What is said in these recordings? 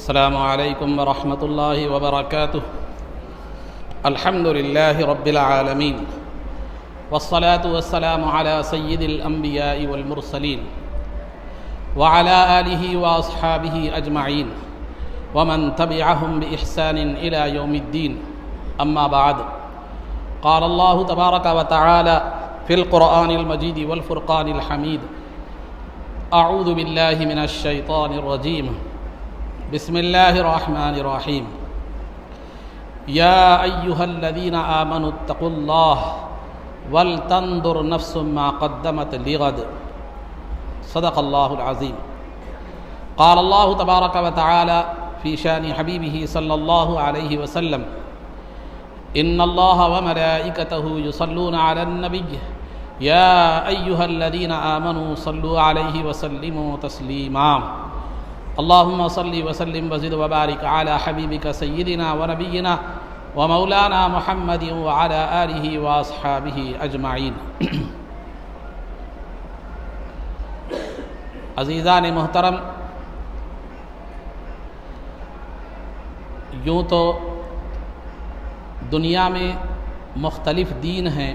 السلام علیکم ورحمۃ اللہ وبرکاتہ۔ الحمد للہ رب العالمین والصلاة والسلام علی سید الانبیاء والمرسلین وعلی آلہ واصحابہ اجمعین ومن تبعہم بإحسان الی یوم الدین، اما بعد۔ قال اللہ تبارک وتعالی فی القرآن المجید والفرقان الحمید، اعوذ باللہ من الشیطان الرجیم، بسم اللہ الرحمن الرحیم۔ یا ایہا الذین آمنوا اتقوا اللہ ولتنظر نفس ما قدمت لغد، صدق اللہ العظیم۔ قال اللہ تبارک وتعالی فی شان حبیبہ صلی اللہ علیہ وسلم، ان اللہ وملائکتہ یصلون علی النبی یا ایہا الذین آمنوا صلوا علیہ وسلموا تسلیما۔ اللہم صلی وسلم وزد وبارک علی حبیبک سیدنا ونبینا ومولانا محمد وعلی آلہ واصحابہ اجمعین۔ عزیزان محترم، یوں تو دنیا میں مختلف دین ہیں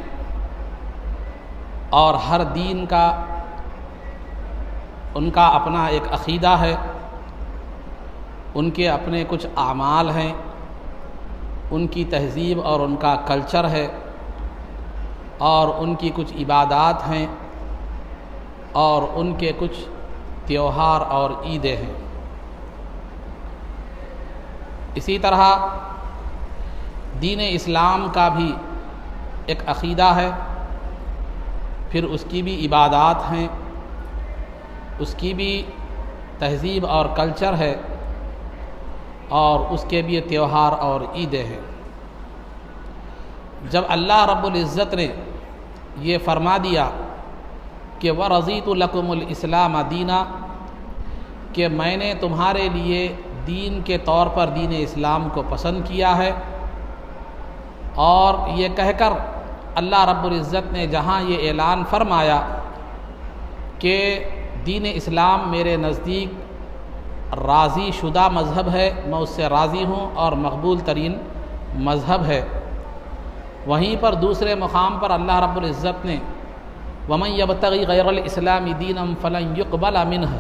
اور ہر دین کا ان کا اپنا ایک عقیدہ ہے، ان کے اپنے کچھ اعمال ہیں، ان کی تہذیب اور ان کا کلچر ہے، اور ان کی کچھ عبادات ہیں، اور ان کے کچھ تیوہار اور عیدیں ہیں۔ اسی طرح دین اسلام کا بھی ایک عقیدہ ہے، پھر اس کی بھی عبادات ہیں، اس کی بھی تہذیب اور کلچر ہے، اور اس کے بھی تیوہار اور عیدیں ہیں۔ جب اللہ رب العزت نے یہ فرما دیا کہ وَرَضِيتُ لَكُمُ الْإِسْلَامَ دِينًا، کہ میں نے تمہارے لیے دین کے طور پر دین اسلام کو پسند کیا ہے، اور یہ کہہ کر اللہ رب العزت نے جہاں یہ اعلان فرمایا کہ دین اسلام میرے نزدیک راضی شدہ مذہب ہے، میں اس سے راضی ہوں اور مقبول ترین مذہب ہے، وہیں پر دوسرے مقام پر اللہ رب العزت نے وَمَن يَبْتَغِ غَيْرَ الْإِسْلَامِ دِينًا فَلَن يُقْبَلَ مِنْهُ،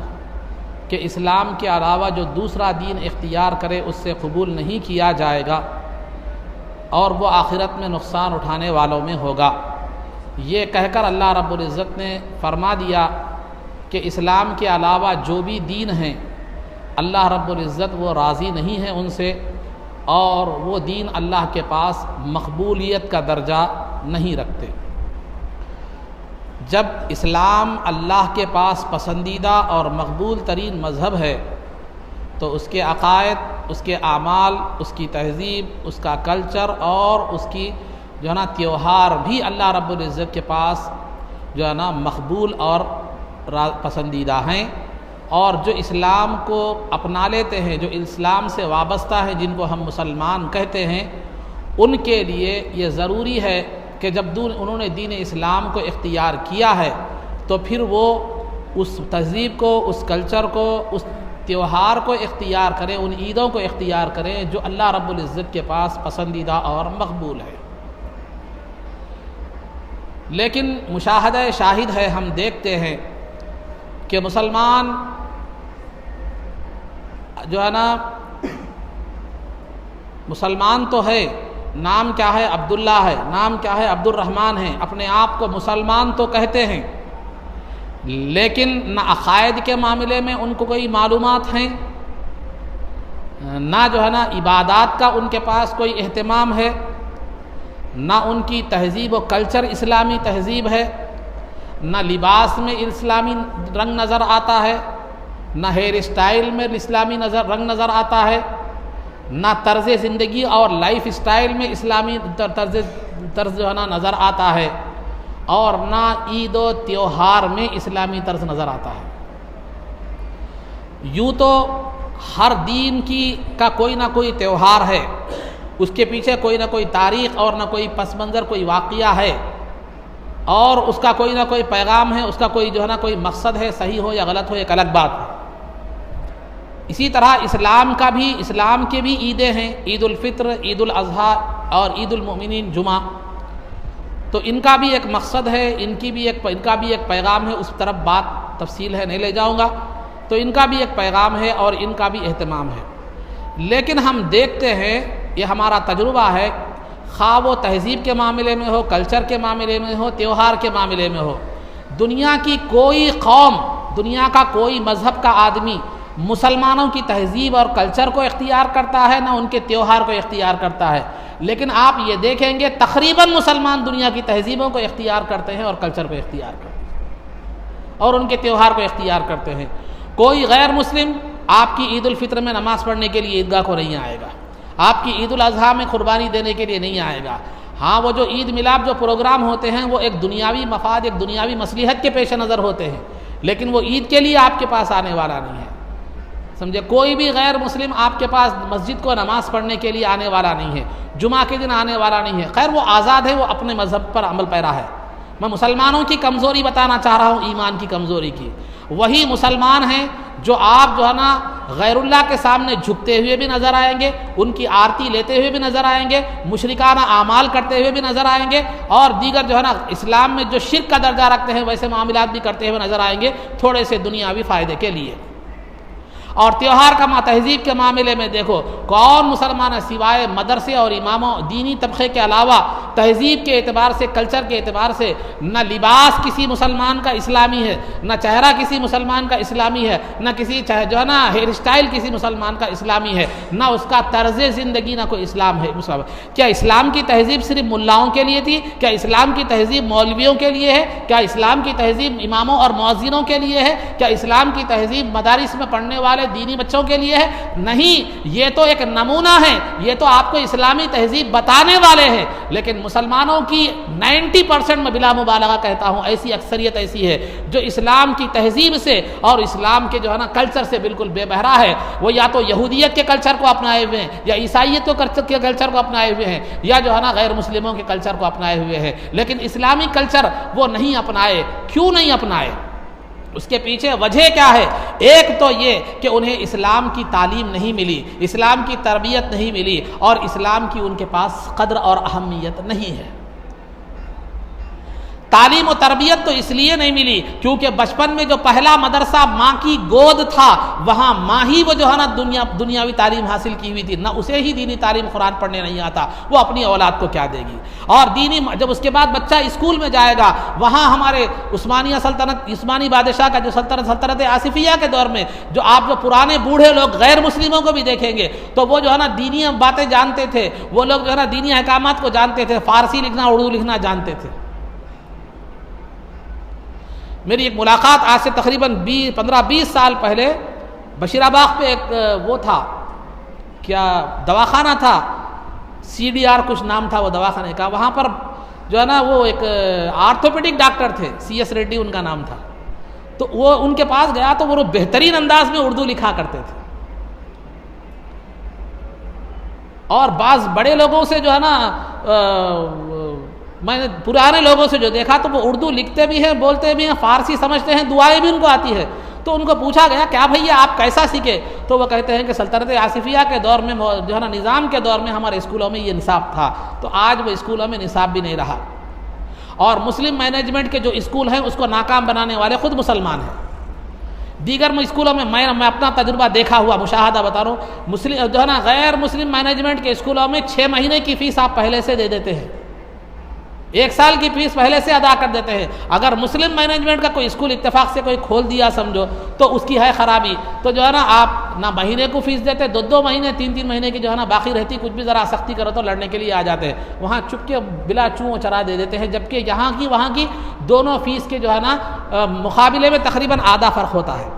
کہ اسلام کے علاوہ جو دوسرا دین اختیار کرے اس سے قبول نہیں کیا جائے گا، اور وہ آخرت میں نقصان اٹھانے والوں میں ہوگا۔ یہ کہہ کر اللہ رب العزت نے فرما دیا کہ اسلام کے علاوہ جو بھی دین ہیں اللہ رب العزت وہ راضی نہیں ہے ان سے، اور وہ دین اللہ کے پاس مقبولیت کا درجہ نہیں رکھتے۔ جب اسلام اللہ کے پاس پسندیدہ اور مقبول ترین مذہب ہے تو اس کے عقائد، اس کے اعمال، اس کی تہذیب، اس کا کلچر اور اس کی جو ہے نا تیوہار بھی اللہ رب العزت کے پاس جو ہے نا مقبول اور پسندیدہ ہیں، اور جو اسلام کو اپنا لیتے ہیں، جو اسلام سے وابستہ ہیں، جن کو ہم مسلمان کہتے ہیں، ان کے لیے یہ ضروری ہے کہ جب انہوں نے دین اسلام کو اختیار کیا ہے تو پھر وہ اس تہذیب کو، اس کلچر کو، اس تیوہار کو اختیار کریں، ان عیدوں کو اختیار کریں جو اللہ رب العزت کے پاس پسندیدہ اور مقبول ہے۔ لیکن مشاہدہ شاہد ہے، ہم دیکھتے ہیں کہ مسلمان جو ہے نا مسلمان تو ہے، نام کیا ہے؟ عبداللہ ہے، نام کیا ہے؟ عبد الرحمن ہے، اپنے آپ کو مسلمان تو کہتے ہیں، لیکن نہ عقائد کے معاملے میں ان کو کوئی معلومات ہیں، نہ جو ہے نا عبادات کا ان کے پاس کوئی اہتمام ہے، نہ ان کی تہذیب و کلچر اسلامی تہذیب ہے، نہ لباس میں اسلامی رنگ نظر آتا ہے، نہ ہیئر اسٹائل میں اسلامی رنگ نظر آتا ہے، نہ طرز زندگی اور لائف اسٹائل میں اسلامی طرز جو ہے نا نظر آتا ہے، اور نہ عید و تیوہار میں اسلامی طرز نظر آتا ہے۔ یوں تو ہر دین کا کوئی نہ کوئی تیوہار ہے، اس کے پیچھے کوئی نہ کوئی تاریخ اور نہ کوئی پس منظر، کوئی واقعہ ہے، اور اس کا کوئی نہ کوئی پیغام ہے، اس کا کوئی جو ہے نا کوئی مقصد ہے، صحیح ہو یا غلط ہو ایک الگ بات ہے۔ اسی طرح اسلام کے بھی عیدیں ہیں، عید الفطر، عید الاضحیٰ اور عید المؤمنین جمعہ. تو ان کا بھی ایک مقصد ہے، ان کا بھی ایک پیغام ہے. اس طرف بات تفصیل ہے، نہیں لے جاؤں گا. تو ان کا بھی ایک پیغام ہے اور ان کا بھی اہتمام ہے. لیکن ہم دیکھتے ہیں، یہ ہمارا تجربہ ہے، خواہ وہ تہذیب کے معاملے میں ہو، کلچر کے معاملے میں ہو، تیوہار کے معاملے میں ہو، دنیا کی کوئی قوم، دنیا کا کوئی مذہب کا آدمی مسلمانوں کی تہذیب اور کلچر کو اختیار کرتا ہے، نہ ان کے تیوہار کو اختیار کرتا ہے. لیکن آپ یہ دیکھیں گے تقریباً مسلمان دنیا کی تہذیبوں کو اختیار کرتے ہیں اور کلچر کو اختیار کرتے ہیں اور ان کے تیوہار کو اختیار کرتے ہیں. کوئی غیر مسلم آپ کی عید الفطر میں نماز پڑھنے کے لیے عیدگاہ کو نہیں آئے گا، آپ کی عید الاضحیٰ میں قربانی دینے کے لیے نہیں آئے گا. ہاں، وہ جو عید میلاد جو پروگرام ہوتے ہیں وہ ایک دنیاوی مفاد، ایک دنیاوی مصلحت کے پیش نظر ہوتے ہیں، لیکن وہ عید کے لیے آپ کے پاس آنے والا نہیں ہے. سمجھے؟ کوئی بھی غیر مسلم آپ کے پاس مسجد کو نماز پڑھنے کے لیے آنے والا نہیں ہے، جمعہ کے دن آنے والا نہیں ہے. خیر، وہ آزاد ہے، وہ اپنے مذہب پر عمل پیرا ہے. میں مسلمانوں کی کمزوری بتانا چاہ رہا ہوں، ایمان کی کمزوری کی. وہی مسلمان ہیں جو آپ جو ہے نا غیر اللہ کے سامنے جھکتے ہوئے بھی نظر آئیں گے، ان کی آرتی لیتے ہوئے بھی نظر آئیں گے، مشرکانہ اعمال کرتے ہوئے بھی نظر آئیں گے، اور دیگر جو ہے نا اسلام میں جو شرک کا درجہ رکھتے ہیں ویسے معاملات بھی کرتے ہوئے نظر آئیں گے، تھوڑے سے دنیاوی فائدے کے لیے. اور تیوہار کا تہذیب کے معاملے میں دیکھو، کون مسلمان ہے سوائے مدرسے اور اماموں دینی طبقے کے علاوہ تہذیب کے اعتبار سے، کلچر کے اعتبار سے نہ لباس کسی مسلمان کا اسلامی ہے، نہ چہرہ کسی مسلمان کا اسلامی ہے، نہ کسی جو ہے نا ہیئر اسٹائل کسی مسلمان کا اسلامی ہے، نہ اس کا طرز زندگی، نہ کوئی اسلام ہے. کیا اسلام کی تہذیب صرف ملاؤں کے لیے تھی؟ کیا اسلام کی تہذیب مولویوں کے لیے ہے؟ کیا اسلام کی تہذیب اماموں اور مؤذنوں کے لیے ہے؟ کیا اسلام کی تہذیب مدارس میں پڑھنے والے دینی بچوں کے لیے ہے؟ نہیں، یہ تو ایک نمونہ ہے، یہ تو آپ کو اسلامی تہذیب بتانے والے ہیں. لیکن مسلمانوں کی 90% میں بلا مبالغہ کہتا ہوں ایسی اکثریت ایسی ہے جو اسلام کی تہذیب سے اور اسلام کے جو ہے نا کلچر سے بالکل بے بہرا ہے. وہ یا تو یہودیت کے کلچر کو اپنائے ہوئے ہیں، یا عیسائیت کے کلچر کو اپنائے ہوئے ہیں، یا جو ہے نا غیر مسلموں کے کلچر کو اپنائے ہوئے ہیں. لیکن اسلامی کلچر وہ نہیں اپنائے. کیوں نہیں اپنائے؟ اس کے پیچھے وجہ کیا ہے؟ ایک تو یہ کہ انہیں اسلام کی تعلیم نہیں ملی، اسلام کی تربیت نہیں ملی، اور اسلام کی ان کے پاس قدر اور اہمیت نہیں ہے. تعلیم و تربیت تو اس لیے نہیں ملی کیونکہ بچپن میں جو پہلا مدرسہ ماں کی گود تھا وہاں ماں ہی وہ جو ہے نا دنیاوی تعلیم حاصل کی ہوئی تھی، نہ اسے ہی دینی تعلیم قرآن پڑھنے نہیں آتا، وہ اپنی اولاد کو کیا دے گی؟ اور جب اس کے بعد بچہ اسکول میں جائے گا، وہاں ہمارے عثمانیہ سلطنت، عثمانی بادشاہ کا جو سلطنت آصفیہ کے دور میں جو آپ جو پرانے بوڑھے لوگ غیر مسلموں کو بھی دیکھیں گے تو وہ جو ہے نا دینی باتیں جانتے تھے، وہ لوگ جو ہے نا دینی احکامات کو جانتے تھے، فارسی لکھنا اردو لکھنا جانتے تھے. میری ایک ملاقات آج سے تقریباً 15-20 سال پہلے بشیرآباد پہ ایک وہ تھا، کیا دواخانہ تھا، CDR کچھ نام تھا وہ دواخانے کا. وہاں پر جو ہے نا وہ ایک آرتھوپیڈک ڈاکٹر تھے، CS ریڈی ان کا نام تھا. تو وہ ان کے پاس گیا تو وہ بہترین انداز میں اردو لکھا کرتے تھے، اور بعض بڑے لوگوں سے جو ہے نا میں نے پرانے لوگوں سے جو دیکھا تو وہ اردو لکھتے بھی ہیں، بولتے بھی ہیں، فارسی سمجھتے ہیں، دعائیں بھی ان کو آتی ہے. تو ان کو پوچھا گیا کیا بھیا آپ کیسا سیکھے؟ تو وہ کہتے ہیں کہ سلطنت آصفیہ کے دور میں جو ہے نا نظام کے دور میں ہمارے اسکولوں میں یہ نصاب تھا، تو آج وہ اسکولوں میں نصاب بھی نہیں رہا. اور مسلم مینجمنٹ کے جو اسکول ہیں اس کو ناکام بنانے والے خود مسلمان ہیں. دیگر اسکولوں میں میں اپنا تجربہ دیکھا ہوا مشاہدہ بتا رہا ہوں، مسلم جو ہے نا غیر مسلم مینجمنٹ کے اسکولوں میں 6 مہینے کی فیس آپ پہلے سے دے دیتے ہیں، 1 سال کی فیس پہلے سے ادا کر دیتے ہیں. اگر مسلم مینجمنٹ کا کوئی اسکول اتفاق سے کوئی کھول دیا سمجھو تو اس کی ہے خرابی. تو جو ہے نا آپ نہ مہینے کو فیس دیتے، 2 مہینے 3 مہینے کی جو ہے نا باقی رہتی، کچھ بھی ذرا سختی کرو تو لڑنے کے لیے آ جاتے ہیں. وہاں چپ کے بلا چوں چرا دے دیتے ہیں، جبکہ یہاں کی وہاں کی دونوں فیس کے جو ہے نا مقابلے میں تقریباً آدھا فرق ہوتا ہے.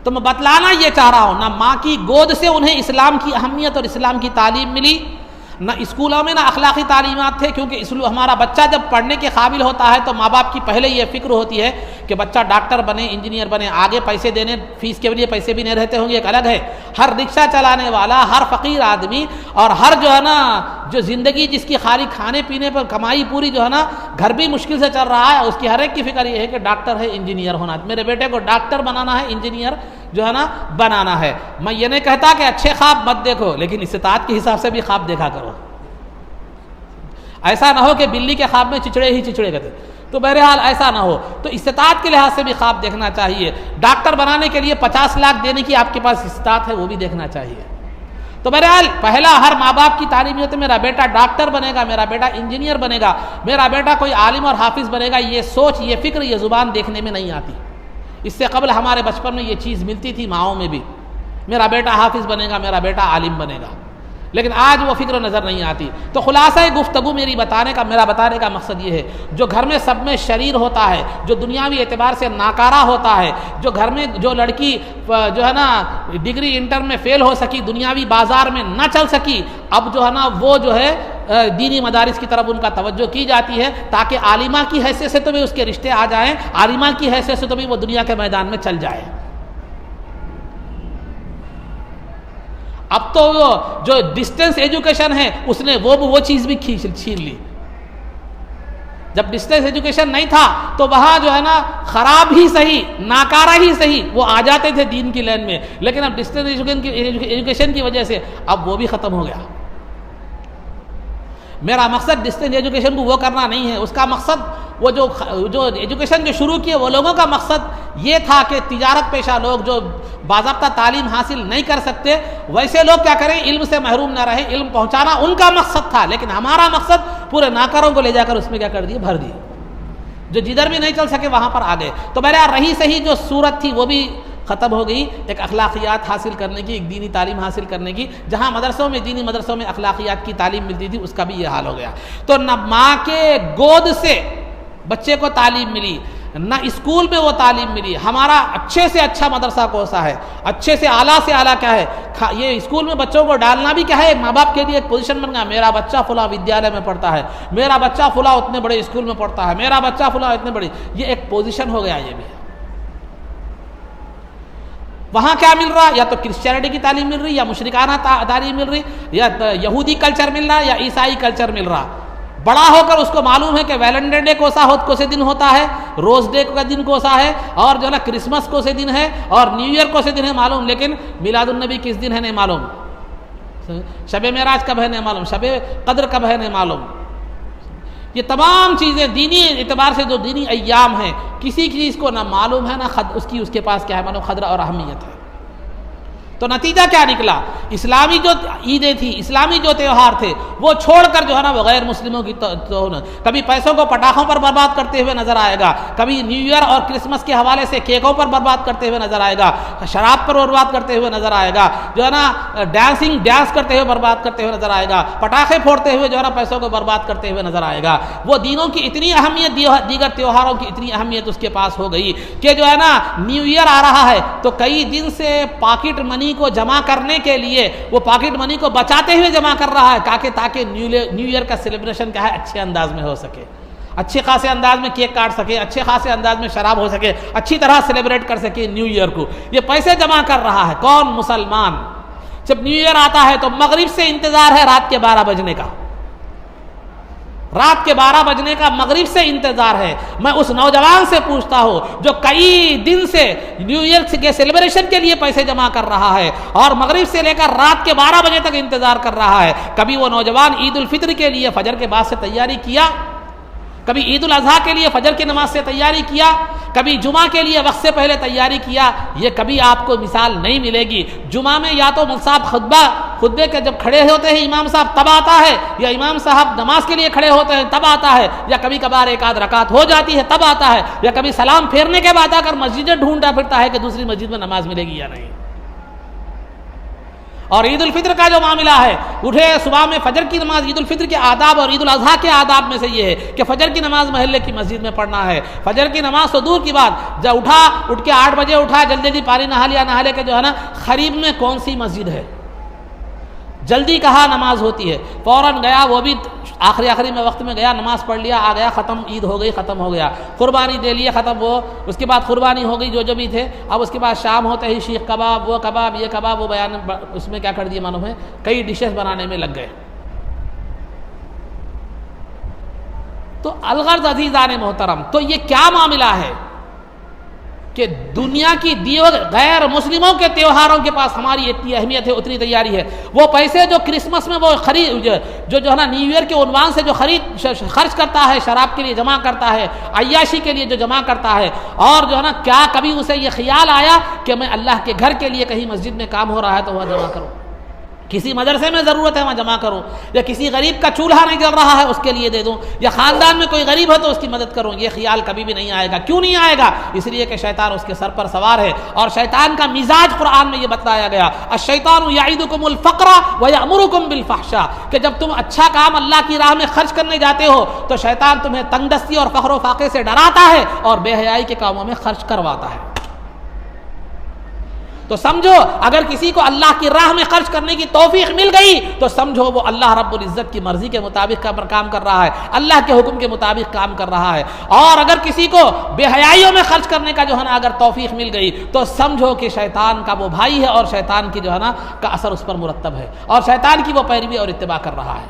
تو میں بتلانا یہ چاہ رہا ہوں، نہ ماں کی گود سے انہیں اسلام کی اہمیت اور اسلام کی تعلیم ملی، نہ اسکولوں میں نہ اخلاقی تعلیمات تھے. کیونکہ ہمارا بچہ جب پڑھنے کے قابل ہوتا ہے تو ماں باپ کی پہلے یہ فکر ہوتی ہے کہ بچہ ڈاکٹر بنے، انجینئر بنے. آگے پیسے دینے، فیس کے لیے پیسے بھی نہیں رہتے ہوں گے، ایک الگ ہے. ہر رکشہ چلانے والا، ہر فقیر آدمی، اور ہر جو ہے نا جو زندگی جس کی خالی کھانے پینے پر کمائی پوری جو ہے نا گھر بھی مشکل سے چل رہا ہے، اس کی ہر ایک کی فکر یہ ہے کہ ڈاکٹر ہے، انجینئر ہونا، میرے بیٹے کو ڈاکٹر بنانا ہے، انجینئر جو ہے نا بنانا ہے۔ میں یہ نہیں کہتا کہ اچھے خواب مت دیکھو، لیکن استطاعت کے حساب سے بھی خواب دیکھا کرو۔ ایسا نہ ہو کہ بلی کے خواب میں چچڑے ہی چچڑے کرتے، تو بہرحال ایسا نہ ہو، تو استطاعت کے لحاظ سے بھی خواب دیکھنا چاہیے۔ ڈاکٹر بنانے کے لیے 50 لاکھ دینے کی آپ کے پاس استطاعت ہے، وہ بھی دیکھنا چاہیے۔ تو بہرحال پہلا ہر ماں باپ کی تعلیم یہ ہوتی ہے میرا بیٹا ڈاکٹر بنے گا، میرا بیٹا انجینئر بنے گا، میرا بیٹا کوئی عالم اور حافظ بنے گا۔ یہ سوچ، یہ فکر، یہ زبان دیکھنے میں نہیں آتی۔ اس سے قبل ہمارے بچپن میں یہ چیز ملتی تھی ماؤں میں بھی، میرا بیٹا حافظ بنے گا، میرا بیٹا عالم بنے گا، لیکن آج وہ فکر نظر نہیں آتی۔ تو خلاصہ گفتگو میرا بتانے کا مقصد یہ ہے، جو گھر میں سب میں شریر ہوتا ہے، جو دنیاوی اعتبار سے ناکارہ ہوتا ہے، جو گھر میں جو لڑکی جو ہے نا ڈگری انٹر میں فیل ہو سکی، دنیاوی بازار میں نہ چل سکی، اب جو ہے نا وہ جو ہے دینی مدارس کی طرف ان کا توجہ کی جاتی ہے، تاکہ عالمہ کی حیثیت سے تو بھی اس کے رشتے آ جائیں، عالمہ کی حیثیت سے تو بھی وہ دنیا کے میدان میں چل جائے۔ اب تو وہ جو ڈسٹینس ایجوکیشن ہے اس نے وہ چیز بھی چھین لی۔ جب ڈسٹینس ایجوکیشن نہیں تھا تو وہاں جو ہے نا خراب ہی صحیح، ناکارہ ہی صحیح، وہ آ جاتے تھے دین کی لائن میں، لیکن اب ڈسٹینس ایجوکیشن کی وجہ سے اب وہ بھی ختم ہو گیا۔ میرا مقصد ڈسٹینس ایجوکیشن کو وہ کرنا نہیں ہے، اس کا مقصد وہ جو ایجوکیشن جو شروع کیے وہ لوگوں کا مقصد یہ تھا کہ تجارت پیشہ لوگ جو باضابطہ تعلیم حاصل نہیں کر سکتے ویسے لوگ کیا کریں، علم سے محروم نہ رہے، علم پہنچانا ان کا مقصد تھا، لیکن ہمارا مقصد پورے ناکاروں کو لے جا کر اس میں کیا کر دیے، بھر دیے، جو جدھر بھی نہیں چل سکے وہاں پر آ گئے۔ تو بہرحال رہی صحیح جو صورت تھی وہ بھی ختم ہو گئی، ایک اخلاقیات حاصل کرنے کی، ایک دینی تعلیم حاصل کرنے کی، جہاں دینی مدرسوں میں اخلاقیات کی تعلیم ملتی تھی اس کا بھی یہ حال ہو گیا۔ تو نہ ماں کے گود سے بچے کو تعلیم ملی، نہ اسکول میں وہ تعلیم ملی۔ ہمارا اچھے سے اچھا مدرسہ کون سا ہے، اچھے سے اعلیٰ کیا ہے، یہ اسکول میں بچوں کو ڈالنا بھی کیا ہے، ماں باپ کے لیے ایک پوزیشن بن گیا، میرا بچہ فلاں ودیالیہ میں پڑھتا ہے، میرا بچہ فلاں اتنے بڑے اسکول میں پڑھتا ہے، میرا بچہ فلاں اتنے بڑی، یہ ایک پوزیشن ہو گیا۔ یہ بھی وہاں کیا مل رہا، یا تو کرسچینٹی کی تعلیم مل رہی، یا مشرکانہ تعلیم مل رہی، یا یہودی کلچر مل رہا، یا عیسائی کلچر مل رہا۔ بڑا ہو کر اس کو معلوم ہے کہ ویلنٹائن ڈے کون سے دن ہوتا ہے، روز ڈے کا دن کون سا ہے، اور جو ہے نا کرسمس کون سے دن ہے، اور نیو ایئر کون سے دن ہے معلوم، لیکن میلاد النبی کس دن ہے نہیں معلوم، شب معراج کب ہے نہیں معلوم، شب قدر کب ہے نہیں معلوم۔ یہ تمام چیزیں دینی اعتبار سے جو دینی ایام ہیں کسی چیز کو نہ معلوم ہے، نہ اس کے پاس کیا ہے معلوم قدر اور اہمیت ہے۔ تو نتیجہ کیا نکلا، اسلامی جو عیدیں تھیں، اسلامی جو تہوار تھے وہ چھوڑ کر جو ہے نا وہ غیر مسلموں کی کبھی پیسوں کو پٹاخوں پر برباد کرتے ہوئے نظر آئے گا، کبھی نیو ایئر اور کرسمس کے حوالے سے کیکوں پر برباد کرتے ہوئے نظر آئے گا، شراب پر برباد کرتے ہوئے نظر آئے گا، جو ہے نا ڈانس کرتے ہوئے برباد کرتے ہوئے نظر آئے گا، پٹاخے پھوڑتے ہوئے جو ہے نا پیسوں کو برباد کرتے ہوئے نظر آئے گا۔ وہ دینوں کی اتنی اہمیت، دیگر تہواروں کی اتنی اہمیت اس کے پاس ہو گئی کہ جو ہے نا نیو ایئر آ رہا ہے تو کئی دن سے پاکٹ منی کو جمع کرنے کے لیے وہ پاکٹ منی کو بچاتے ہوئے جمع کر رہا ہے تاکہ نیو ایئر کا سیلیبریشن کیا ہے اچھے انداز میں ہو سکے، اچھے خاصے انداز میں کیک کاٹ سکے، اچھے خاصے انداز میں شراب ہو سکے، اچھی طرح سیلیبریٹ کر سکے نیو ایئر کو۔ یہ پیسے جمع کر رہا ہے کون؟ مسلمان۔ جب نیو ایئر آتا ہے تو مغرب سے انتظار ہے رات کے 12 بجنے کا، رات کے 12 بجنے کا مغرب سے انتظار ہے۔ میں اس نوجوان سے پوچھتا ہوں جو کئی دن سے نیو ایئر کے سیلیبریشن کے لیے پیسے جمع کر رہا ہے اور مغرب سے لے کر رات کے 12 بجے تک انتظار کر رہا ہے، کبھی وہ نوجوان عید الفطر کے لیے فجر کے بعد سے تیاری کیا؟ کبھی عید الاضحیٰ کے لیے فجر کی نماز سے تیاری کیا؟ کبھی جمعہ کے لیے وقت سے پہلے تیاری کیا؟ یہ کبھی آپ کو مثال نہیں ملے گی۔ جمعہ میں یا تو مولوی صاحب خطبے کے جب کھڑے ہوتے ہیں امام صاحب تب آتا ہے، یا امام صاحب نماز کے لیے کھڑے ہوتے ہیں تب آتا ہے، یا کبھی کبھار ایک آدھ رکعت ہو جاتی ہے تب آتا ہے، یا کبھی سلام پھیرنے کے بعد آ کر مسجدیں ڈھونڈتا پھرتا ہے کہ دوسری مسجد میں نماز ملے گی یا نہیں۔ اور عید الفطر کا جو معاملہ ہے، اٹھے صبح میں فجر کی نماز، عید الفطر کے آداب اور عید الاضحیٰ کے آداب میں سے یہ ہے کہ فجر کی نماز محلے کی مسجد میں پڑھنا ہے۔ فجر کی نماز تو دور کی بات، جب اٹھ کے 8 بجے اٹھا، جلدی پانی نہا لے کے جو ہے نا قریب میں کون سی مسجد ہے، جلدی کہاں نماز ہوتی ہے، فوراً گیا، وہ بھی آخری میں وقت میں گیا، نماز پڑھ لیا، آ گیا، ختم، عید ہو گئی، ختم ہو گیا، قربانی دے لیے، ختم، وہ اس کے بعد قربانی ہو گئی جو بھی تھے۔ اب اس کے بعد شام ہوتے ہی شیخ کباب، وہ کباب، یہ کباب، وہ بیان اس میں کیا کر دیے معلوم ہے، کئی ڈشز بنانے میں لگ گئے۔ تو الغرض عزیزان محترم، تو یہ کیا معاملہ ہے؟ کہ دنیا کی دیگر غیر مسلموں کے تیوہاروں کے پاس ہماری اتنی اہمیت ہے، اتنی تیاری ہے. وہ پیسے جو کرسمس میں وہ خرید جو ہے نا نیو ایئر کے عنوان سے جو خرچ کرتا ہے، شراب کے لیے جمع کرتا ہے، عیاشی کے لیے جو جمع کرتا ہے، اور جو ہے نا کیا کبھی اسے یہ خیال آیا کہ میں اللہ کے گھر کے لیے کہیں مسجد میں کام ہو رہا ہے تو وہ جمع کروں، کسی مدرسے میں ضرورت ہے وہاں جمع کروں، یا کسی غریب کا چولہا نہیں جل رہا ہے اس کے لیے دے دوں، یا خاندان میں کوئی غریب ہے تو اس کی مدد کروں. یہ خیال کبھی بھی نہیں آئے گا. کیوں نہیں آئے گا؟ اس لیے کہ شیطان اس کے سر پر سوار ہے، اور شیطان کا مزاج قرآن میں یہ بتلایا گیا، الشیطان یعدکم الفقر ویأمرکم بالفحشاء، کہ جب تم اچھا کام اللہ کی راہ میں خرچ کرنے جاتے ہو تو شیطان تمہیں تنگ دستی اور فخر و فاقے سے ڈراتا ہے اور بے حیائی کے کاموں میں خرچ کرواتا ہے. تو سمجھو اگر کسی کو اللہ کی راہ میں خرچ کرنے کی توفیق مل گئی تو سمجھو وہ اللہ رب العزت کی مرضی کے مطابق کام کر رہا ہے، اللہ کے حکم کے مطابق کام کر رہا ہے. اور اگر کسی کو بے حیائیوں میں خرچ کرنے کا جو ہے نا اگر توفیق مل گئی تو سمجھو کہ شیطان کا وہ بھائی ہے اور شیطان کی جو ہے نا کا اثر اس پر مرتب ہے اور شیطان کی وہ پیروی اور اتباع کر رہا ہے.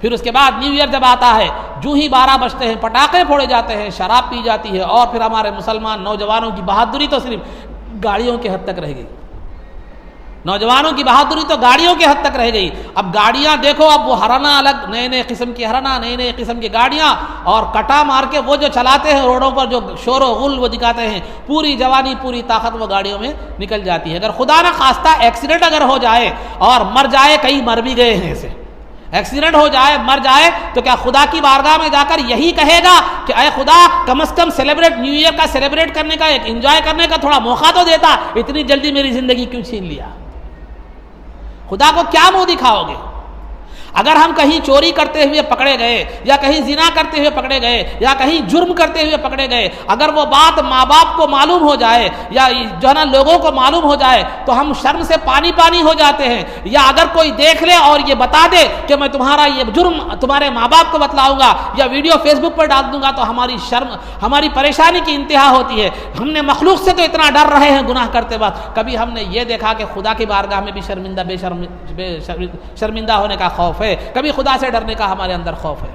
پھر اس کے بعد نیو ایئر جب آتا ہے، جو ہی 12 بجتے ہیں پٹاخے پھوڑے جاتے ہیں، شراب پی جاتی ہے، اور پھر ہمارے مسلمان نوجوانوں کی بہادری تو صرف گاڑیوں کے حد تک رہ گئی. نوجوانوں کی بہادری تو گاڑیوں کے حد تک رہ گئی. اب گاڑیاں دیکھو، اب وہ ہرانا الگ، نئے قسم کی ہرانا، نئے قسم کی گاڑیاں، اور کٹا مار کے وہ جو چلاتے ہیں روڈوں پر، جو شور و غل وہ دکھاتے ہیں، پوری جوانی پوری طاقت وہ گاڑیوں میں نکل جاتی ہے. اگر خدا نہ خواستہ ایکسیڈنٹ اگر ہو جائے اور مر جائے، کئی مر بھی گئے ہیں ایسے، ایکسیڈنٹ ہو جائے مر جائے تو کیا خدا کی بارگاہ میں جا کر یہی کہے گا کہ اے خدا کم از کم سیلیبریٹ نیو ایئر کا سیلیبریٹ کرنے کا، ایک انجوائے کرنے کا تھوڑا موقع تو دیتا، اتنی جلدی میری زندگی کیوں چھین لیا؟ خدا کو کیا منہ دکھاؤ گے؟ اگر ہم کہیں چوری کرتے ہوئے پکڑے گئے، یا کہیں زنا کرتے ہوئے پکڑے گئے، یا کہیں جرم کرتے ہوئے پکڑے گئے، اگر وہ بات ماں باپ کو معلوم ہو جائے یا جو ہے نا لوگوں کو معلوم ہو جائے تو ہم شرم سے پانی پانی ہو جاتے ہیں. یا اگر کوئی دیکھ لے اور یہ بتا دے کہ میں تمہارا یہ جرم تمہارے ماں باپ کو بتلاؤں گا یا ویڈیو فیس بک پر ڈال دوں گا تو ہماری شرم، ہماری پریشانی کی انتہا ہوتی ہے. ہم نے مخلوق سے تو اتنا ڈر رہے ہیں گناہ کرتے وقت، کبھی ہم نے یہ دیکھا کہ خدا کی بارگاہ میں بھی شرمندہ ہونے کا خوف ہے، کبھی خدا سے ڈرنے کا ہمارے اندر خوف ہے.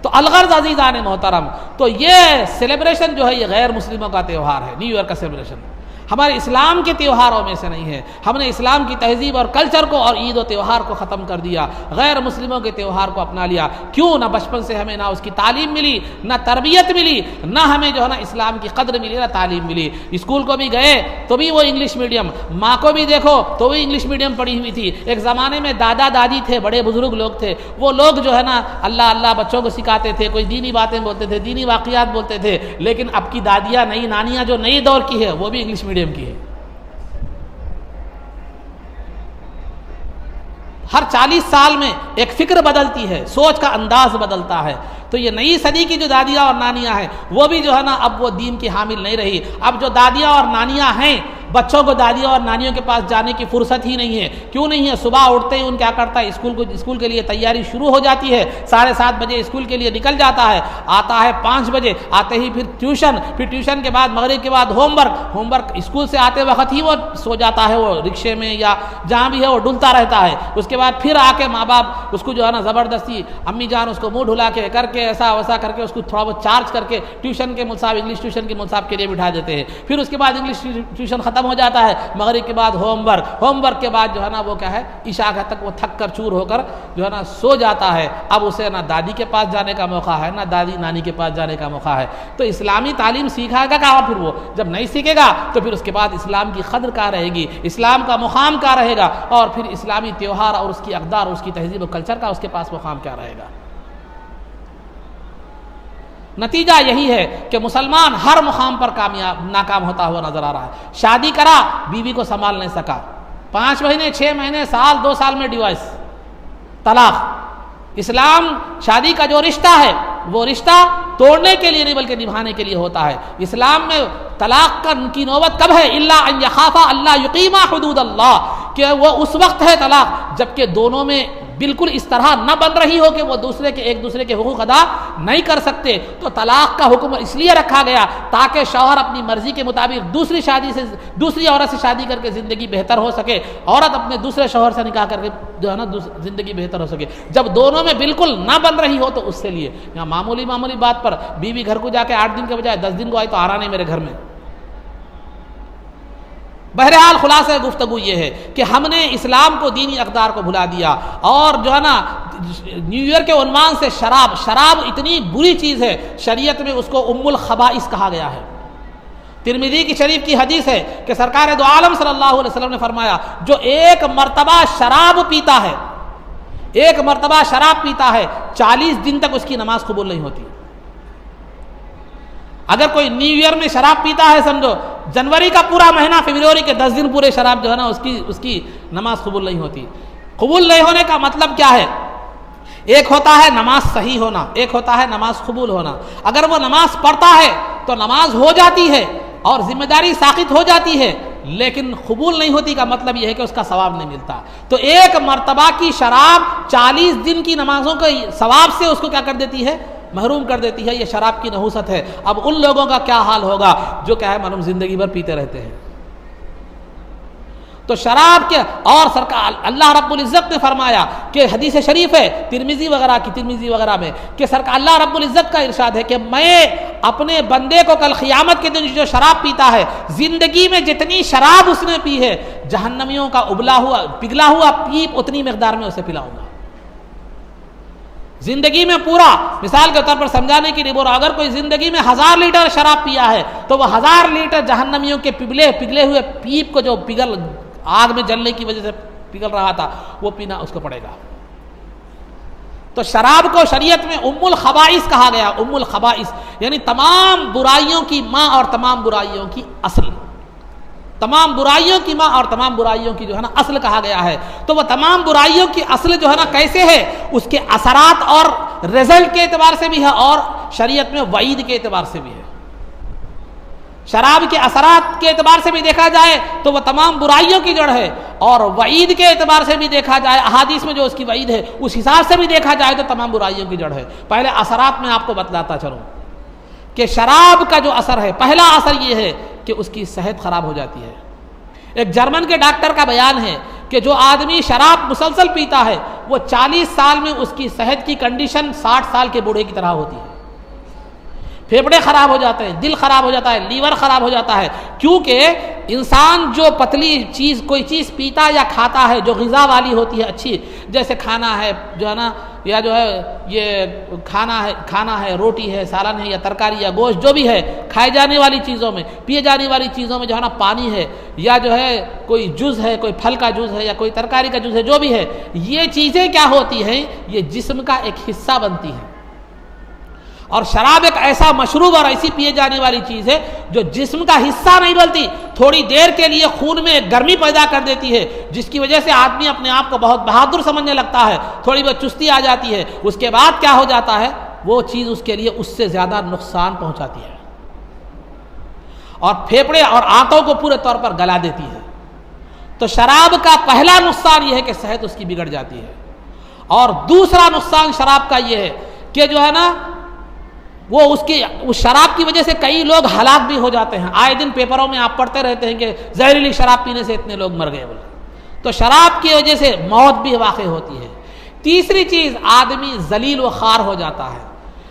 تو الغرض عزیزان محترم، تو یہ سیلیبریشن جو ہے یہ غیر مسلموں کا تیوہار ہے. نیو ایئر کا سیلیبریشن ہمارے اسلام کے تیوہاروں میں سے نہیں ہے. ہم نے اسلام کی تہذیب اور کلچر کو اور عید و تیوہار کو ختم کر دیا، غیر مسلموں کے تیوہار کو اپنا لیا. کیوں؟ نہ بچپن سے ہمیں نہ اس کی تعلیم ملی، نہ تربیت ملی، نہ ہمیں جو ہے نا اسلام کی قدر ملی، نہ تعلیم ملی. اسکول کو بھی گئے تو بھی وہ انگلش میڈیم، ماں کو بھی دیکھو تو بھی انگلش میڈیم پڑھی ہوئی تھی. ایک زمانے میں دادا دادی تھے، بڑے بزرگ لوگ تھے، وہ لوگ جو ہے نا اللہ اللہ بچوں کو سکھاتے تھے، کوئی دینی باتیں بولتے تھے، دینی واقعات بولتے تھے. لیکن اب کی دادیاں، نئی نانیاں جو نئی دور کی ہے وہ بھی انگلش میڈیم کی ہے. ہر 40 سال میں ایک فکر بدلتی ہے، سوچ کا انداز بدلتا ہے. تو یہ نئی صدی کی جو دادیاں اور نانیاں ہیں وہ بھی جو ہے نا اب وہ دین کی حامل نہیں رہی. اب جو دادیاں اور نانیاں ہیں، بچوں کو دادیوں اور نانیوں کے پاس جانے کی فرصت ہی نہیں ہے. کیوں نہیں ہے؟ صبح اٹھتے ہی ان کیا کرتا ہے، اسکول کے لیے تیاری شروع ہو جاتی ہے. 7:30 بجے اسکول کے لیے نکل جاتا ہے، آتا ہے 5 بجے، آتے ہی پھر ٹیوشن کے بعد مغرب کے بعد ہوم ورک اسکول سے آتے وقت ہی وہ سو جاتا ہے، وہ رکشے میں یا جہاں بھی ہے وہ ڈلتا رہتا ہے. اس کے بعد پھر آ کے ماں باپ اس کو جو ہے نا زبردستی امی جان اس کو منہ ڈھلا کے کر کے ایسا ویسا کر کے اس کو تھوڑا بہت چارج کر کے ٹیوشن کے مصاب، انگلش ٹیوشن کے مصاب کے لیے بٹھا دیتے ہیں. پھر اس کے بعد انگلش ٹیوشن ختم ہو جاتا ہے، مغرب کے بعد ہوم ورک کے بعد جو ہے نا وہ کیا ہے عشاء تک وہ تھک کر چور ہو کر جو ہے نا سو جاتا ہے. اب اسے نہ دادی کے پاس جانے کا موقع ہے، نہ دادی نانی کے پاس جانے کا موقع ہے. تو اسلامی تعلیم سیکھا گا کہاں؟ پھر وہ جب نہیں سیکھے گا تو پھر اس کے بعد اسلام کی قدر کہاں رہے گی، اسلام کا مقام کہاں رہے گا، اور پھر اسلامی تیوہار اور اس کی اقدار اور اس کی تہذیب و کلچر کا اس کے پاس مقام کیا رہے گا. نتیجہ یہی ہے کہ مسلمان ہر مقام پر ناکام ہوتا ہوا نظر آ رہا ہے. شادی کرا، بیوی کو سنبھال نہیں سکا، 5 مہینے 6 مہینے سال 2 سال میں ڈیورس، طلاق. اسلام شادی کا جو رشتہ ہے وہ رشتہ توڑنے کے لیے نہیں بلکہ نبھانے کے لیے ہوتا ہے. اسلام میں طلاق کی نوبت کب ہے؟ الا ان یخافا اللہ یقیما حدود اللہ، کہ وہ اس وقت ہے طلاق جبکہ دونوں میں بالکل اس طرح نہ بن رہی ہو کہ وہ ایک دوسرے کے حقوق ادا نہیں کر سکتے، تو طلاق کا حکم اس لیے رکھا گیا تاکہ شوہر اپنی مرضی کے مطابق دوسری عورت سے شادی کر کے زندگی بہتر ہو سکے، عورت اپنے دوسرے شوہر سے نکاح کر کے جو ہے نا زندگی بہتر ہو سکے۔ جب دونوں میں بالکل نہ بن رہی ہو تو اس سے لیے یہاں معمولی بات پر بیوی گھر کو جا کے 8 دن کے بجائے 10 دن کو آئی تو آ رہا نہیں میرے گھر میں۔ بہرحال خلاصہ گفتگو یہ ہے کہ ہم نے اسلام کو دینی اقدار کو بھلا دیا، اور جو ہے نا نیو ایئر کے عنوان سے شراب اتنی بری چیز ہے، شریعت میں اس کو ام الخبائث کہا گیا ہے۔ ترمذی کی شریف کی حدیث ہے کہ سرکار دو عالم صلی اللہ علیہ وسلم نے فرمایا جو ایک مرتبہ شراب پیتا ہے 40 دن تک اس کی نماز قبول نہیں ہوتی۔ اگر کوئی نیو ایئر میں شراب پیتا ہے، سمجھو جنوری کا پورا مہینہ، فروری کے 10 دن پورے شراب جو ہے نا اس کی نماز قبول نہیں ہوتی۔ قبول نہیں ہونے کا مطلب کیا ہے؟ ایک ہوتا ہے نماز صحیح ہونا، ایک ہوتا ہے نماز قبول ہونا۔ اگر وہ نماز پڑھتا ہے تو نماز ہو جاتی ہے اور ذمہ داری ساقط ہو جاتی ہے، لیکن قبول نہیں ہوتی کا مطلب یہ ہے کہ اس کا ثواب نہیں ملتا۔ تو ایک مرتبہ کی شراب 40 دن کی نمازوں کے ثواب سے اس کو کیا کر دیتی ہے؟ محروم کر دیتی ہے۔ یہ شراب کی نحوست ہے۔ اب ان لوگوں کا کیا حال ہوگا جو کیا ہے معلوم زندگی بھر پیتے رہتے ہیں۔ تو شراب کے اور سرکار اللہ رب العزت نے فرمایا کہ حدیث شریف ہے ترمذی وغیرہ میں کہ سرکار اللہ رب العزت کا ارشاد ہے کہ میں اپنے بندے کو کل قیامت کے دن جو شراب پیتا ہے، زندگی میں جتنی شراب اس نے پی ہے، جہنمیوں کا پگھلا ہوا پیپ اتنی مقدار میں اسے پلاؤں گا۔ زندگی میں پورا، مثال کے طور پر سمجھانے کے لیے بول رہا، اگر کوئی زندگی میں 1000 لیٹر شراب پیا ہے تو وہ 1000 لیٹر جہنمیوں کے پگھلے ہوئے پیپ کو جو آگ میں جلنے کی وجہ سے پگھل رہا تھا وہ پینا اس کو پڑے گا۔ تو شراب کو شریعت میں ام الخبائث کہا گیا۔ ام الخبائث یعنی تمام برائیوں کی ماں اور تمام برائیوں کی اصل، تمام برائیوں کی ماں اور تمام برائیوں کی جو ہے نا اصل کہا گیا ہے۔ تو وہ تمام برائیوں کی اصل جو ہے نا کیسے ہے؟ اس کے اثرات اور رزلٹ کے اعتبار سے بھی ہے اور شریعت میں وعید کے اعتبار سے بھی ہے۔ شراب کے اثرات کے اعتبار سے بھی دیکھا جائے تو وہ تمام برائیوں کی جڑ ہے، اور وعید کے اعتبار سے بھی دیکھا جائے، احادیث میں جو اس کی وعید ہے اس حساب سے بھی دیکھا جائے تو تمام برائیوں کی جڑ ہے۔ پہلے اثرات میں آپ کو بتلاتا چلوں کہ شراب کا جو اثر ہے، پہلا اثر یہ ہے کہ اس کی صحت خراب ہو جاتی ہے۔ ایک جرمن کے ڈاکٹر کا بیان ہے کہ جو آدمی شراب مسلسل پیتا ہے وہ 40 سال میں اس کی صحت کی کنڈیشن 60 سال کے بوڑھے کی طرح ہوتی ہے۔ پھیپھڑے خراب ہو جاتے ہیں، دل خراب ہو جاتا ہے، لیور خراب ہو جاتا ہے، کیونکہ انسان جو پتلی چیز کوئی چیز پیتا یا کھاتا ہے جو غذا والی ہوتی ہے اچھی، جیسے کھانا ہے جو ہے نا، یا جو ہے یہ کھانا ہے، روٹی ہے، سالن ہے یا ترکاری یا گوشت جو بھی ہے، کھائے جانے والی چیزوں میں، پیے جانے والی چیزوں میں جو ہے نا پانی ہے یا جو ہے کوئی جوس ہے، کوئی پھل کا جوس ہے یا کوئی ترکاری کا جوس ہے، جو بھی ہے، یہ چیزیں کیا ہوتی ہیں؟ یہ جسم کا ایک حصہ بنتی ہیں۔ اور شراب ایک ایسا مشروب اور ایسی پیے جانے والی چیز ہے جو جسم کا حصہ نہیں بنتی، تھوڑی دیر کے لیے خون میں ایک گرمی پیدا کر دیتی ہے جس کی وجہ سے آدمی اپنے آپ کو بہت بہادر سمجھنے لگتا ہے، تھوڑی بہت چستی آ جاتی ہے، اس کے بعد کیا ہو جاتا ہے؟ وہ چیز اس کے لیے اس سے زیادہ نقصان پہنچاتی ہے اور پھیپھڑے اور آنتوں کو پورے طور پر گلا دیتی ہے۔ تو شراب کا پہلا نقصان یہ ہے کہ صحت اس کی بگڑ جاتی ہے، اور دوسرا نقصان شراب کا یہ ہے کہ جو ہے نا وہ اس شراب کی وجہ سے کئی لوگ ہلاک بھی ہو جاتے ہیں۔ آئے دن پیپروں میں آپ پڑھتے رہتے ہیں کہ زہریلی شراب پینے سے اتنے لوگ مر گئے بولے۔ تو شراب کی وجہ سے موت بھی واقع ہوتی ہے۔ تیسری چیز، آدمی ذلیل و خوار ہو جاتا ہے۔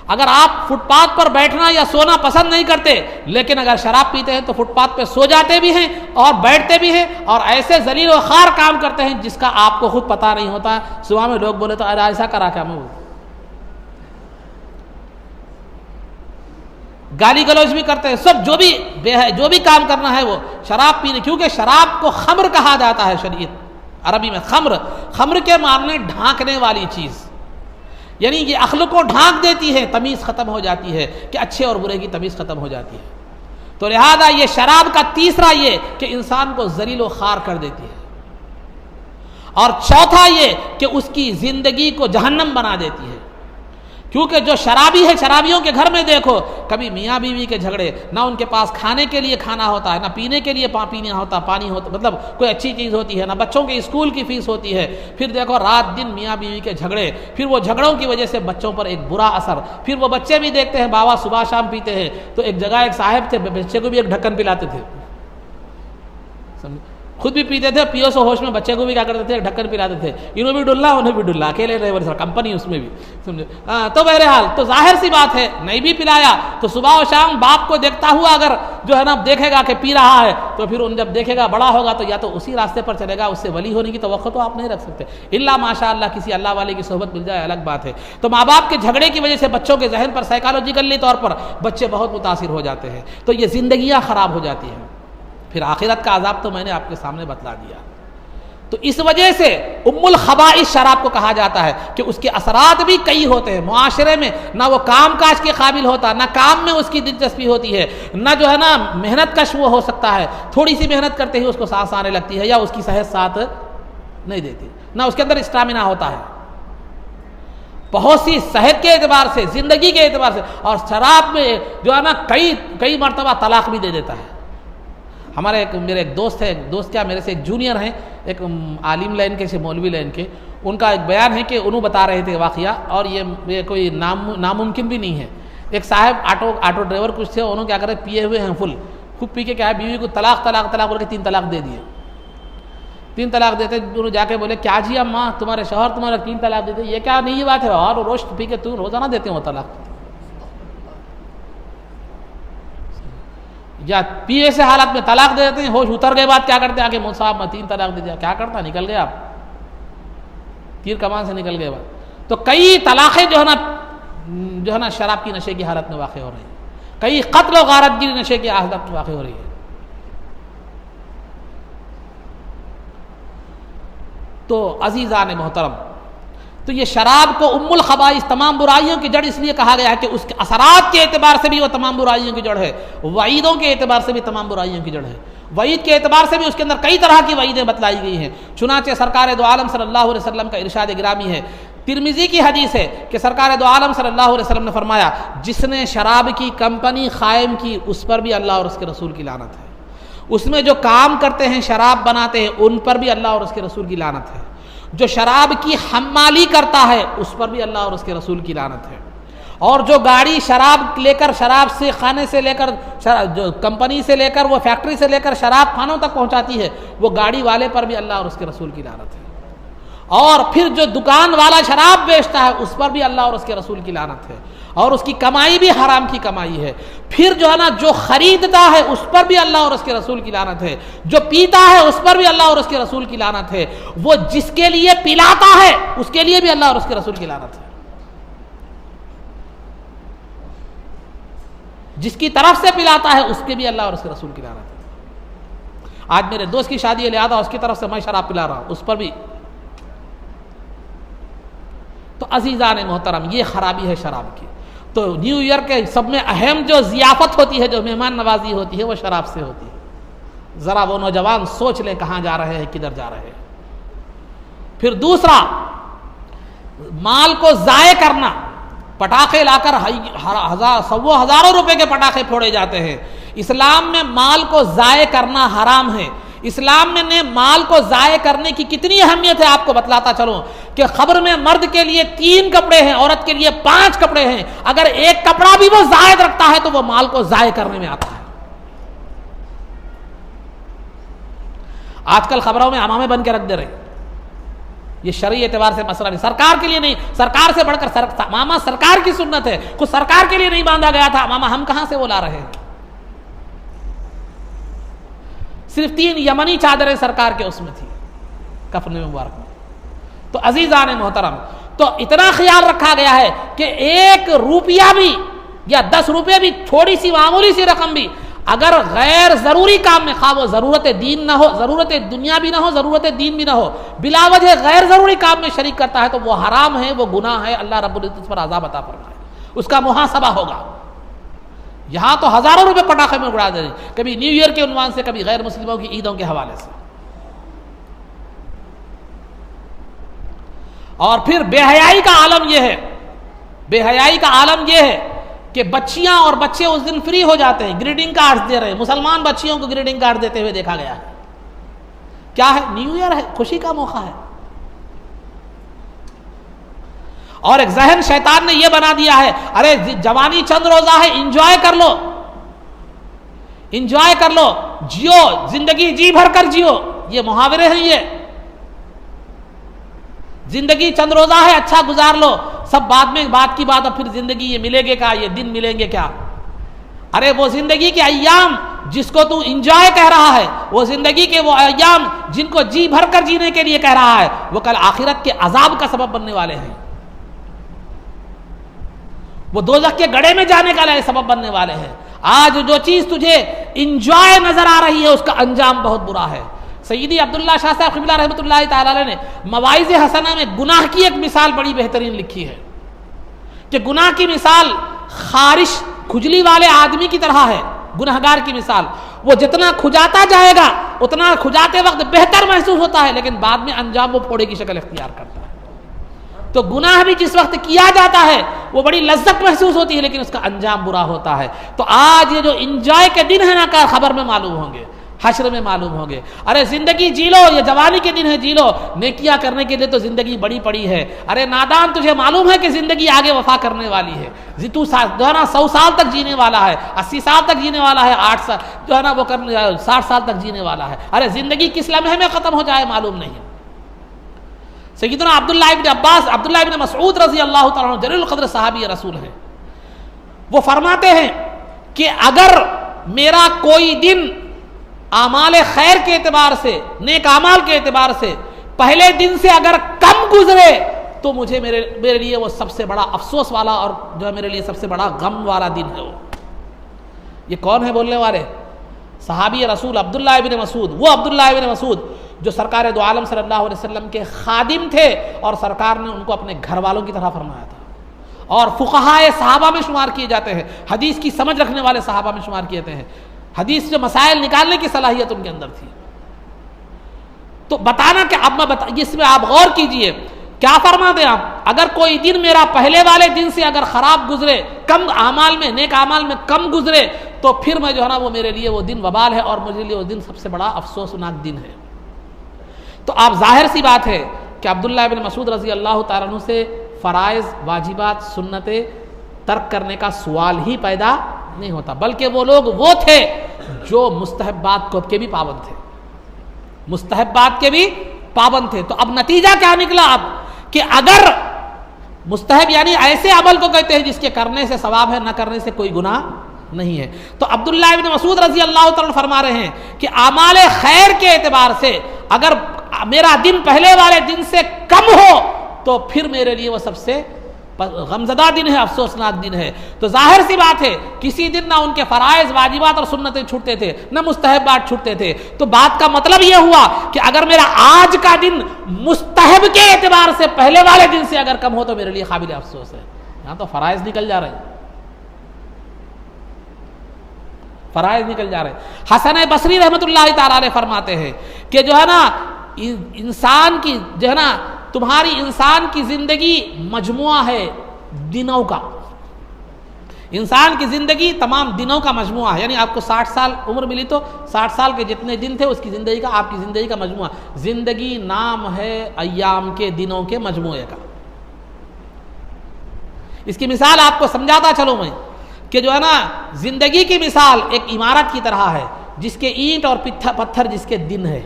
اگر آپ فٹ پاتھ پر بیٹھنا یا سونا پسند نہیں کرتے، لیکن اگر شراب پیتے ہیں تو فٹ پاتھ پہ سو جاتے بھی ہیں اور بیٹھتے بھی ہیں اور ایسے ذلیل و خوار کام کرتے ہیں جس کا آپ کو خود پتہ نہیں ہوتا۔ صبح میں لوگ بولے تو ایسا کرا کیا میں گالی گلوچ بھی کرتے ہیں، سب جو بھی کام کرنا ہے وہ شراب پینے، کیونکہ شراب کو خمر کہا جاتا ہے شریعت عربی میں۔ خمر کے معنی ڈھانکنے والی چیز، یعنی یہ عقل کو ڈھانک دیتی ہے، تمیز ختم ہو جاتی ہے کہ اچھے اور برے کی تمیز ختم ہو جاتی ہے۔ تو لہذا یہ شراب کا تیسرا یہ کہ انسان کو ذلیل و خوار کر دیتی ہے، اور چوتھا یہ کہ اس کی زندگی کو جہنم بنا دیتی ہے۔ کیونکہ جو شرابی ہے شرابیوں کے گھر میں دیکھو کبھی میاں بیوی کے جھگڑے، نہ ان کے پاس کھانے کے لیے کھانا ہوتا ہے، نہ پینے کے لیے پانی ہوتا، مطلب کوئی اچھی چیز ہوتی ہے، نہ بچوں کے اسکول کی فیس ہوتی ہے. پھر دیکھو رات دن میاں بیوی کے جھگڑے، پھر وہ جھگڑوں کی وجہ سے بچوں پر ایک برا اثر. پھر وہ بچے بھی دیکھتے ہیں بابا صبح شام پیتے ہیں. تو ایک جگہ ایک صاحب تھے، بچے کو بھی ایک ڈھکن پلاتے تھے، خود بھی پیتے تھے، پیو سے ہوش میں بچے کو بھی کیا کرتے تھے، ڈھکن پلاتے تھے. انہوں بھی ڈلنا انہیں بھی ڈلنا، اکیلے ڈرائیور سر، کمپنی اس میں بھی سمجھے. تو بہرحال تو ظاہر سی بات ہے نہیں بھی پلایا تو صبح و شام باپ کو دیکھتا ہوا اگر جو ہے نا دیکھے گا کہ پی رہا ہے تو پھر ان جب دیکھے گا بڑا ہوگا تو یا تو اسی راستے پر چلے گا. اس سے ولی ہونے کی توقع تو آپ نہیں رکھ سکتے الا ماشاء اللہ کسی اللہ والے کی صحبت مل جائے الگ بات ہے. تو ماں باپ کے جھگڑے کی وجہ سے بچوں کے ذہن پر سائیکالوجیکلی طور پر بچے بہت متاثر ہو جاتے ہیں، تو یہ زندگیاں خراب ہو جاتی ہیں. پھر آخرت کا عذاب تو میں نے آپ کے سامنے بتلا دیا. تو اس وجہ سے ام الخبائث شراب کو کہا جاتا ہے کہ اس کے اثرات بھی کئی ہوتے ہیں معاشرے میں. نہ وہ کام کاج کے قابل ہوتا، نہ کام میں اس کی دلچسپی ہوتی ہے، نہ جو ہے نا محنت کش وہ ہو سکتا ہے. تھوڑی سی محنت کرتے ہی اس کو سانس آنے لگتی ہے یا اس کی صحت ساتھ نہیں دیتی، نہ اس کے اندر اسٹیمنا ہوتا ہے. بہت سی صحت کے اعتبار سے، زندگی کے اعتبار سے. اور شراب میں جو ہے نا کئی مرتبہ طلاق بھی دے دیتا ہے. ہمارے میرے ایک دوست ہے، دوست کیا میرے سے ایک جونیئر ہیں، ایک عالم لائن کے سے مولوی لائن کے. ان کا ایک بیان ہے کہ انہوں بتا رہے تھے واقعہ، اور یہ کوئی ناممکن بھی نہیں ہے. ایک صاحب آٹو ڈرائیور کچھ تھے، انہوں کیا کرے پیے ہوئے ہیں فل، خوب پی کے کیا ہے بیوی کو طلاق بول کے 3 طلاق دے دیے. 3 طلاق دیتے انہوں جا کے بولے کیا جی اماں تمہارے شوہر تمہارا 3 طلاق دیتے، یہ کیا نہیں بات ہے، اور روز پی کے تم روزانہ دیتے ہو طلاق. یا پیے سے حالت میں طلاق دے دیتے ہیں، ہوش اتر گئے بعد کیا کرتے ہیں آگے مول صاحب میں 3 طلاق دے دیا، کیا کرتا نکل گئے آپ تیر کمان سے نکل گئے بعد. تو کئی طلاقیں جو ہے نا شراب کی نشے کی حالت میں واقع ہو رہی ہیں. کئی قتل و غارت گری نشے کی حالت میں واقع ہو رہی ہے. تو عزیزان محترم، تو یہ شراب کو ام الخبائث تمام برائیوں کی جڑ اس لیے کہا گیا ہے کہ اس کے اثرات کے اعتبار سے بھی وہ تمام برائیوں کی جڑ ہے، وعیدوں کے اعتبار سے بھی تمام برائیوں کی جڑ ہے. وعید کے اعتبار سے بھی اس کے اندر کئی طرح کی وعیدیں بتلائی گئی ہیں. چنانچہ سرکار دو عالم صلی اللہ علیہ وسلم کا ارشاد گرامی ہے، ترمذی کی حدیث ہے کہ سرکار دو عالم صلی اللہ علیہ وسلم نے فرمایا جس نے شراب کی کمپنی قائم کی اس پر بھی اللہ اور اس کے رسول کی لعنت ہے. اس میں جو کام کرتے ہیں شراب بناتے ہیں ان پر بھی اللہ اور اس کے رسول کی لعنت ہے. جو شراب کی حمالی کرتا ہے اس پر بھی اللہ اور اس کے رسول کی لعنت ہے. اور جو گاڑی شراب لے کر، شراب سے خانے سے لے کر، جو کمپنی سے لے کر، وہ فیکٹری سے لے کر شراب خانوں تک پہنچاتی ہے، وہ گاڑی والے پر بھی اللہ اور اس کے رسول کی لعنت ہے. اور پھر جو دکان والا شراب بیچتا ہے اس پر بھی اللہ اور اس کے رسول کی لعنت ہے، اور اس کی کمائی بھی حرام کی کمائی ہے. پھر جو ہے نا جو خریدتا ہے اس پر بھی اللہ اور اس کے رسول کی لعنت ہے. جو پیتا ہے اس پر بھی اللہ اور اس کے رسول کی لعنت ہے. وہ جس کے لیے پلاتا ہے اس کے لیے بھی اللہ اور اس کے رسول کی لعنت ہے. جس کی طرف سے پلاتا ہے اس کے بھی اللہ اور اس کے رسول کی لعنت ہے. آج میرے دوست کی شادی ہے، لہذا اس کی طرف سے میں شراب پلا رہا ہوں، اس پر بھی. تو عزیزان محترم یہ خرابی ہے شراب کی. تو نیو ایئر کے سب میں اہم جو ضیافت ہوتی ہے، جو مہمان نوازی ہوتی ہے، وہ شراب سے ہوتی ہے. ذرا وہ نوجوان سوچ لیں کہاں جا رہے ہیں، کدھر جا رہے ہیں. پھر دوسرا، مال کو ضائع کرنا. پٹاخے لا کر ہزاروں روپے کے پٹاخے پھوڑے جاتے ہیں. اسلام میں مال کو ضائع کرنا حرام ہے. اسلام میں نے مال کو ضائع کرنے کی کتنی اہمیت ہے آپ کو بتلاتا چلوں کہ خبر میں مرد کے لیے 3 کپڑے ہیں، عورت کے لیے 5 کپڑے ہیں. اگر ایک کپڑا بھی وہ زائد رکھتا ہے تو وہ مال کو ضائع کرنے میں آتا ہے. آج کل خبروں میں امامے بن کے رکھ دے رہے. یہ شرعی اعتبار سے مسئلہ نہیں، سرکار کے لیے نہیں. سرکار سے بڑھ کر امامہ سرکار کی سنت ہے. کچھ سرکار کے لیے نہیں باندھا گیا تھا امامہ، ہم کہاں سے وہ لا رہے ہیں؟ صرف 3 یمنی چادریں سرکار کے اس میں تھی کفن مبارک میں. تو عزیزان محترم، تو اتنا خیال رکھا گیا ہے کہ 1 روپیہ بھی یا 10 روپے بھی، تھوڑی سی معمولی سی رقم بھی اگر غیر ضروری کام میں، خواہ وہ ضرورت دین نہ ہو، ضرورت دنیا بھی نہ ہو، ضرورت دین بھی نہ ہو، بلا وجہ غیر ضروری کام میں شریک کرتا ہے تو وہ حرام ہے، وہ گناہ ہے. اللہ رب العزت اس پر عذاب عطا فرمائے، اس کا محاسبہ ہوگا. یہاں تو ہزاروں روپے پٹاخے میں اڑا دے رہے، کبھی نیو ایئر کے عنوان سے، کبھی غیر مسلموں کی عیدوں کے حوالے سے. اور پھر بے حیائی کا عالم یہ ہے، بے حیائی کا عالم یہ ہے کہ بچیاں اور بچے اس دن فری ہو جاتے ہیں، گریٹنگ کارڈز دے رہے ہیں، مسلمان بچیوں کو گریٹنگ کارڈ دیتے ہوئے دیکھا گیا ہے۔ کیا ہے؟ نیو ایئر ہے، خوشی کا موقع ہے۔ اور ایک ذہن شیطان نے یہ بنا دیا ہے، ارے جوانی چند روزہ ہے، انجوائے کر لو، انجوائے کر لو، جیو زندگی، جی بھر کر جیو۔ یہ محاورے ہیں، یہ زندگی چند روزہ ہے، اچھا گزار لو، سب بعد میں، بات کی بات، اب پھر زندگی یہ ملے گے کیا، یہ دن ملیں گے کیا؟ ارے وہ زندگی کے ایام جس کو تو انجوائے کہہ رہا ہے، وہ زندگی کے وہ ایام جن کو جی بھر کر جینے کے لیے کہہ رہا ہے، وہ کل آخرت کے عذاب کا سبب بننے والے ہیں، وہ دوزخ کے گڑھے میں جانے کا سبب بننے والے ہیں۔ آج جو چیز تجھے انجوائے نظر آ رہی ہے اس کا انجام بہت برا ہے۔ سیدی عبداللہ شاہ صاحب قبلہ رحمۃ اللہ تعالی علیہ نے مواعظ حسنہ میں گناہ کی ایک مثال بڑی بہترین لکھی ہے کہ گناہ کی مثال خارش، کھجلی والے آدمی کی طرح ہے۔ گنہگار کی مثال، وہ جتنا کھجاتا جائے گا اتنا کھجاتے وقت بہتر محسوس ہوتا ہے، لیکن بعد میں انجام وہ پھوڑے کی شکل اختیار کرتا ہے۔ تو گناہ بھی جس وقت کیا جاتا ہے وہ بڑی لذت محسوس ہوتی ہے، لیکن اس کا انجام برا ہوتا ہے۔ تو آج یہ جو انجوائے کے دن ہے نا، کا خبر میں معلوم ہوں گے، حشر میں معلوم ہوں گے۔ ارے زندگی جی لو، یہ جوانی کے دن ہے، جی لو، نیکیاں کرنے کے لیے تو زندگی بڑی پڑی ہے۔ ارے نادان، تجھے معلوم ہے کہ زندگی آگے وفا کرنے والی ہے، تو جو ہے نا 100 سال تک جینے والا ہے، 80 سال تک جینے والا ہے، 8 سال جو ہے نا وہ 60 سال تک جینے والا ہے۔ ارے زندگی کس لمحے میں ختم ہو جائے معلوم نہیں۔ سیدنا عبداللہ ابن عباس، عبداللہ ابن مسعود رضی اللہ تعالیٰ عنہ جلیل القدر صحابی رسول ہیں، وہ فرماتے ہیں کہ اگر میرا کوئی دن اعمال خیر کے اعتبار سے، نیک اعمال کے اعتبار سے پہلے دن سے اگر کم گزرے تو مجھے میرے لیے وہ سب سے بڑا افسوس والا اور جو ہے میرے لیے سب سے بڑا غم والا دن ہے۔ وہ یہ کون ہے بولنے والے؟ صحابی رسول عبداللہ ابن مسعود، وہ عبداللہ ابن مسعود جو سرکار دو عالم صلی اللہ علیہ وسلم کے خادم تھے، اور سرکار نے ان کو اپنے گھر والوں کی طرح فرمایا تھا، اور فقہائے صحابہ میں شمار کیے جاتے ہیں، حدیث کی سمجھ رکھنے والے صحابہ میں شمار کیے جاتے ہیں، حدیث سے مسائل نکالنے کی صلاحیت ان کے اندر تھی۔ تو بتانا کہ اب اس میں آپ غور کیجئے، کیا فرما دیں آپ، اگر کوئی دن میرا پہلے والے دن سے اگر خراب گزرے، کم اعمال میں، نیک اعمال میں کم گزرے، تو پھر میں جو ہے نا وہ میرے لیے وہ دن وبال ہے، اور مجھے لیے وہ دن سب سے بڑا افسوسناک دن ہے۔ تو آپ ظاہر سی بات ہے کہ عبداللہ ابن مسعود رضی اللہ تعالیٰ عنہ سے فرائض، واجبات، سنتیں ترک کرنے کا سوال ہی پیدا نہیں ہوتا، بلکہ وہ لوگ وہ تھے جو مستحبات کے بھی پابند تھے، مستحبات کے بھی پابند تھے۔ تو اب نتیجہ کیا نکلا اب کہ اگر مستحب یعنی ایسے عمل کو کہتے ہیں جس کے کرنے سے ثواب ہے، نہ کرنے سے کوئی گناہ نہیں ہے۔ تو عبداللہ ابن مسعود رضی اللہ تعالیٰ فرما رہے ہیں کہ اعمال خیر کے اعتبار سے اگر میرا دن پہلے والے دن سے کم ہو تو پھر میرے لیے وہ سب سے غمزدہ دن ہے، افسوسناک دن ہے۔ تو ظاہر سی بات ہے کسی دن نہ ان کے فرائض، واجبات اور سنتیں چھوٹتے تھے، نہ مستحبات چھوٹتے تھے۔ تو بات کا مطلب یہ ہوا کہ اگر میرا آج کا دن مستحب کے اعتبار سے پہلے والے دن سے اگر کم ہو تو میرے لیے قابل افسوس ہے۔ یہاں تو فرائض نکل جا رہے ہیں، فرائض نکل جا رہے ہیں۔ حسن بصری رحمۃ اللہ تعالی علیہ فرماتے ہیں کہ جو ہے نا انسان کی جو ہے نا تمہاری انسان کی زندگی مجموعہ ہے دنوں کا، انسان کی زندگی تمام دنوں کا مجموعہ ہے، یعنی آپ کو 60 سال عمر ملی تو 60 سال کے جتنے دن تھے اس کی زندگی کا، آپ کی زندگی کا مجموعہ۔ زندگی نام ہے ایام کے، دنوں کے مجموعے کا۔ اس کی مثال آپ کو سمجھاتا چلوں میں کہ جو ہے نا زندگی کی مثال ایک عمارت کی طرح ہے جس کے اینٹ اور پتھر جس کے دن ہے۔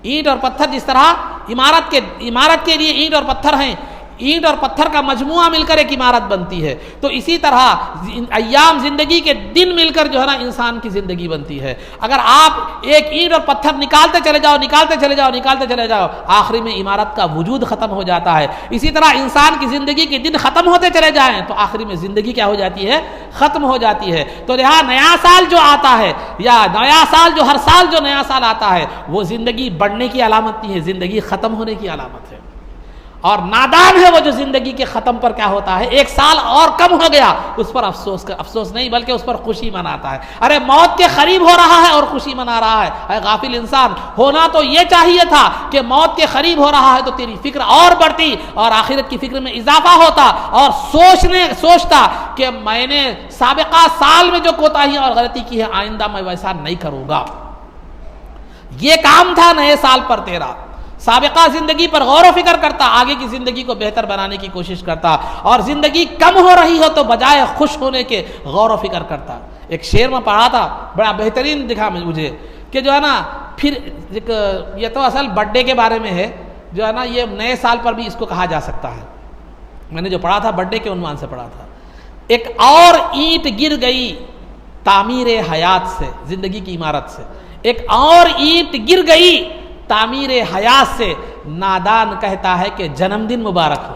اینٹ اور پتھر جس طرح عمارت کے لیے اینٹ اور پتھر ہیں، اینٹ اور پتھر کا مجموعہ مل کر ایک عمارت بنتی ہے، تو اسی طرح ایام زندگی کے دن مل کر جو ہے نا انسان کی زندگی بنتی ہے۔ اگر آپ ایک اینٹ اور پتھر نکالتے چلے جاؤ، آخری میں عمارت کا وجود ختم ہو جاتا ہے۔ اسی طرح انسان کی زندگی کے دن ختم ہوتے چلے جائیں تو آخری میں زندگی کیا ہو جاتی ہے؟ ختم ہو جاتی ہے۔ تو یہاں نیا سال جو آتا ہے، یا نیا سال جو ہر سال جو نیا سال آتا ہے، وہ زندگی بڑھنے کی علامت نہیں ہے، زندگی ختم ہونے کی علامت ہے۔ اور نادان ہے وہ جو زندگی کے ختم پر کیا ہوتا ہے، 1 سال اور کم ہو گیا، اس پر افسوس نہیں بلکہ اس پر خوشی مناتا ہے۔ ارے موت کے قریب ہو رہا ہے اور خوشی منا رہا ہے۔ اے غافل انسان، ہونا تو یہ چاہیے تھا کہ موت کے قریب ہو رہا ہے تو تیری فکر اور بڑھتی اور آخرت کی فکر میں اضافہ ہوتا اور سوچتا کہ میں نے سابقہ سال میں جو کوتاہیاں اور غلطی کی ہے آئندہ میں ویسا نہیں کروں گا۔ یہ کام تھا نئے سال پر تیرا، سابقہ زندگی پر غور و فکر کرتا، آگے کی زندگی کو بہتر بنانے کی کوشش کرتا، اور زندگی کم ہو رہی ہو تو بجائے خوش ہونے کے غور و فکر کرتا۔ ایک شعر میں پڑھا تھا، بڑا بہترین دکھا مجھے کہ جو ہے نا پھر یہ تو اصل برتھ ڈے کے بارے میں ہے، جو ہے نا یہ نئے سال پر بھی اس کو کہا جا سکتا ہے۔ میں نے جو پڑھا تھا برتھ ڈے کے عنوان سے پڑھا تھا، ایک اور اینٹ گر گئی تعمیر حیات سے، زندگی کی عمارت سے، ایک اور اینٹ گر گئی تعمیر حیات سے، نادان کہتا ہے کہ جنم دن مبارک ہو،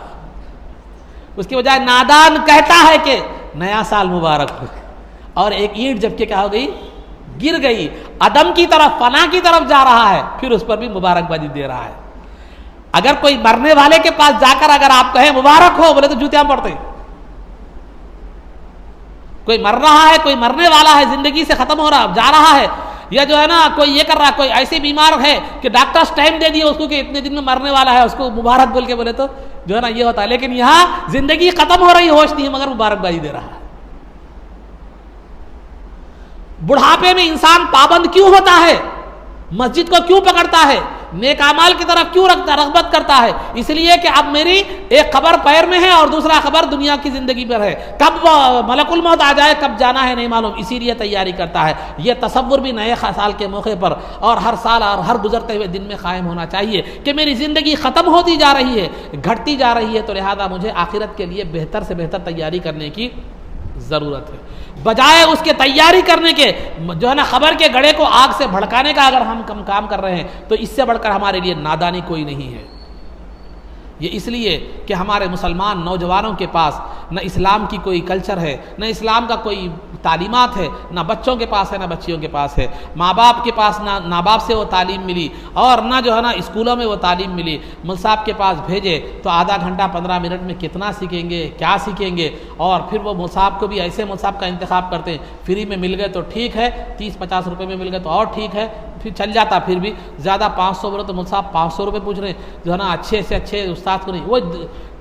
اس کی بجائے نادان کہتا ہے کہ نیا سال مبارک ہو۔ اور ایک اینٹ جبکہ کیا ہو گئی، گر گئی، عدم کی طرف، فنا کی طرف جا رہا ہے، پھر اس پر بھی مبارکبادی دے رہا ہے۔ اگر کوئی مرنے والے کے پاس جا کر اگر آپ کہیں مبارک ہو، بولے تو جوتیاں پڑتے۔ کوئی مر رہا ہے، کوئی مرنے والا ہے، زندگی سے ختم ہو رہا جا رہا ہے، یا جو ہے نا کوئی یہ کر رہا ہے، کوئی ایسی بیمار ہے کہ ڈاکٹر ٹائم دے دیا اس کو کہ اتنے دن میں مرنے والا ہے، اس کو مبارک بول کے بولے تو جو ہے نا یہ ہوتا ہے۔ لیکن یہاں زندگی ختم ہو رہی، ہوش نہیں ہے، مگر مبارکبادی دے رہا ہے۔ بڑھاپے میں انسان پابند کیوں ہوتا ہے، مسجد کو کیوں پکڑتا ہے، نیک اعمال کی طرف کیوں رغبت کرتا ہے؟ اس لیے کہ اب میری ایک خبر پیر میں ہے اور دوسرا خبر دنیا کی زندگی پر ہے، کب ملک الموت آ جائے، کب جانا ہے نہیں معلوم، اسی لیے تیاری کرتا ہے۔ یہ تصور بھی نئے سال کے موقع پر اور ہر سال اور ہر گزرتے ہوئے دن میں قائم ہونا چاہیے کہ میری زندگی ختم ہوتی جا رہی ہے، گھٹتی جا رہی ہے، تو لہذا مجھے آخرت کے لیے بہتر سے بہتر تیاری کرنے کی ضرورت ہے، بجائے اس کے تیاری کرنے کے جو ہے نا خبر کے گڑھے کو آگ سے بھڑکانے کا اگر ہم کام کر رہے ہیں تو اس سے بڑھ کر ہمارے لیے نادانی کوئی نہیں ہے۔ یہ اس لیے کہ ہمارے مسلمان نوجوانوں کے پاس نہ اسلام کی کوئی کلچر ہے، نہ اسلام کا کوئی تعلیمات ہے، نہ بچوں کے پاس ہے، نہ بچیوں کے پاس ہے۔ ماں باپ کے پاس نہ ماں باپ سے وہ تعلیم ملی اور نہ جو ہے نا اسکولوں میں وہ تعلیم ملی۔ مول صاحب کے پاس بھیجے تو آدھا گھنٹہ 15 منٹ میں کتنا سیکھیں گے، کیا سیکھیں گے، اور پھر وہ مول صاحب کو بھی ایسے مول صاحب کا انتخاب کرتے ہیں، فری میں مل گئے تو ٹھیک ہے، 30-50 روپے میں مل گئے تو اور ٹھیک ہے، پھر چل جاتا، پھر بھی زیادہ 500 بولے تو مول صاحب 500 روپے پوچھ رہے ہیں، جو ہے نا اچھے سے اچھے استاد کو نہیں۔ وہ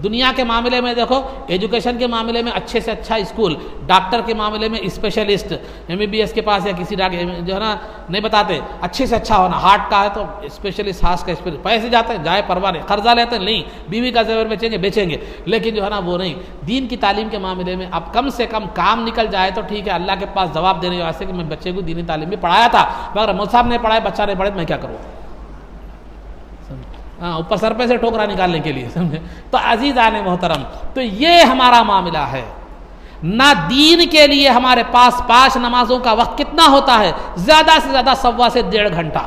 دنیا کے معاملے میں دیکھو، ایجوکیشن کے معاملے میں اچھے سے اچھا اسکول، ڈاکٹر کے معاملے میں اسپیشلسٹ MBBS کے پاس یا کسی ڈاکٹر جو ہے نا نہیں بتاتے، اچھے سے اچھا ہونا، ہارٹ کا ہے تو اسپیشلسٹ، ہارٹ کا اسپیشلسٹ، پیسے جاتے ہیں جائے پرواہ نہیں، قرضہ لیتے ہیں نہیں، بیوی کا زیور بیچیں گے، لیکن جو ہے نا وہ نہیں۔ دین کی تعلیم کے معاملے میں اب کم سے کم کام نکل جائے تو ٹھیک ہے، اللہ کے پاس جواب دینے کے واسطے کہ میں بچے کو دینی تعلیم بھی پڑھایا تھا، مگر مول صاحب نے پڑھایا، بچہ نے پڑھے، میں کیا کروں؟ اوپر سر پہ سے ٹھوکرا نکالنے کے لیے، سمجھے؟ تو عزیزان محترم، تو یہ ہمارا معاملہ ہے۔ نہ دین کے لیے ہمارے پاس 5 نمازوں کا وقت کتنا ہوتا ہے؟ زیادہ سے زیادہ 1.25 سے 1.5 گھنٹہ،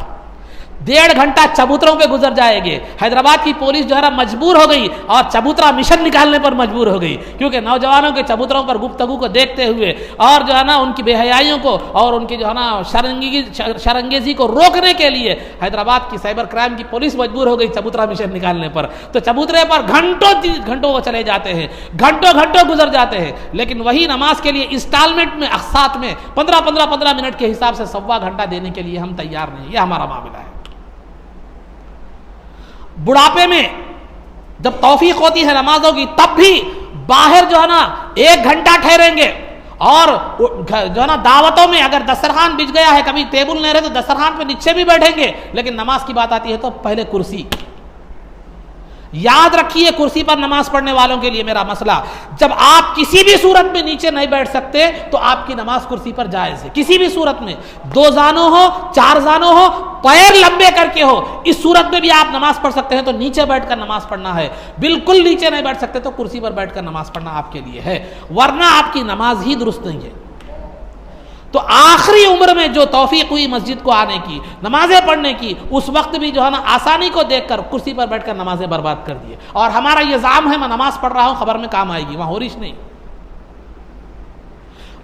1.5 گھنٹہ چبوتروں پہ گزر جائے گے۔ حیدرآباد کی پولیس جو ہے نا مجبور ہو گئی اور چبوترا مشن نکالنے پر مجبور ہو گئی، کیونکہ نوجوانوں کے چبوتروں پر گفتگو کو دیکھتے ہوئے اور جو ہے نا ان کی بے حیائیوں کو اور ان کی جو ہے نا شرانگیزی کو روکنے کے لیے حیدرآباد کی سائبر کرائم کی پولیس مجبور ہو گئی چبوترا مشن نکالنے پر۔ تو چبوترے پر گھنٹوں وہ چلے جاتے ہیں، گھنٹوں گزر جاتے ہیں، لیکن وہی نماز کے لیے انسٹالمنٹ میں، اقساط میں 15 منٹ کے حساب سے 1.25 گھنٹہ دینے کے لیے ہم تیار نہیں۔ یہ ہمارا معاملہ ہے۔ بڑھاپے میں جب توفیق ہوتی ہے نمازوں کی، تب بھی باہر جو ہے نا 1 گھنٹہ ٹھہریں گے، اور جو ہے نا دعوتوں میں اگر دسترخوان بچ گیا ہے، کبھی ٹیبل نہیں رہے تو دسترخوان پہ نیچے بھی بیٹھیں گے، لیکن نماز کی بات آتی ہے تو پہلے کرسی۔ یاد رکھیے کرسی پر نماز پڑھنے والوں کے لیے میرا مسئلہ، جب آپ کسی بھی صورت میں نیچے نہیں بیٹھ سکتے تو آپ کی نماز کرسی پر جائز ہے، کسی بھی صورت میں، 2 زانوں ہو، 4 زانوں ہو، پیر لمبے کر کے ہو، اس صورت میں بھی آپ نماز پڑھ سکتے ہیں۔ تو نیچے بیٹھ کر نماز پڑھنا ہے، بالکل نیچے نہیں بیٹھ سکتے تو کرسی پر بیٹھ کر نماز پڑھنا آپ کے لیے ہے، ورنہ آپ کی نماز ہی درست نہیں ہے۔ تو آخری عمر میں جو توفیق ہوئی مسجد کو آنے کی، نمازیں پڑھنے کی، اس وقت بھی جو ہے نا آسانی کو دیکھ کر کرسی پر بیٹھ کر نمازیں برباد کر دیے، اور ہمارا یہ زعم ہے میں نماز پڑھ رہا ہوں، خبر میں کام آئے گی، وہاں ہوریش نہیں۔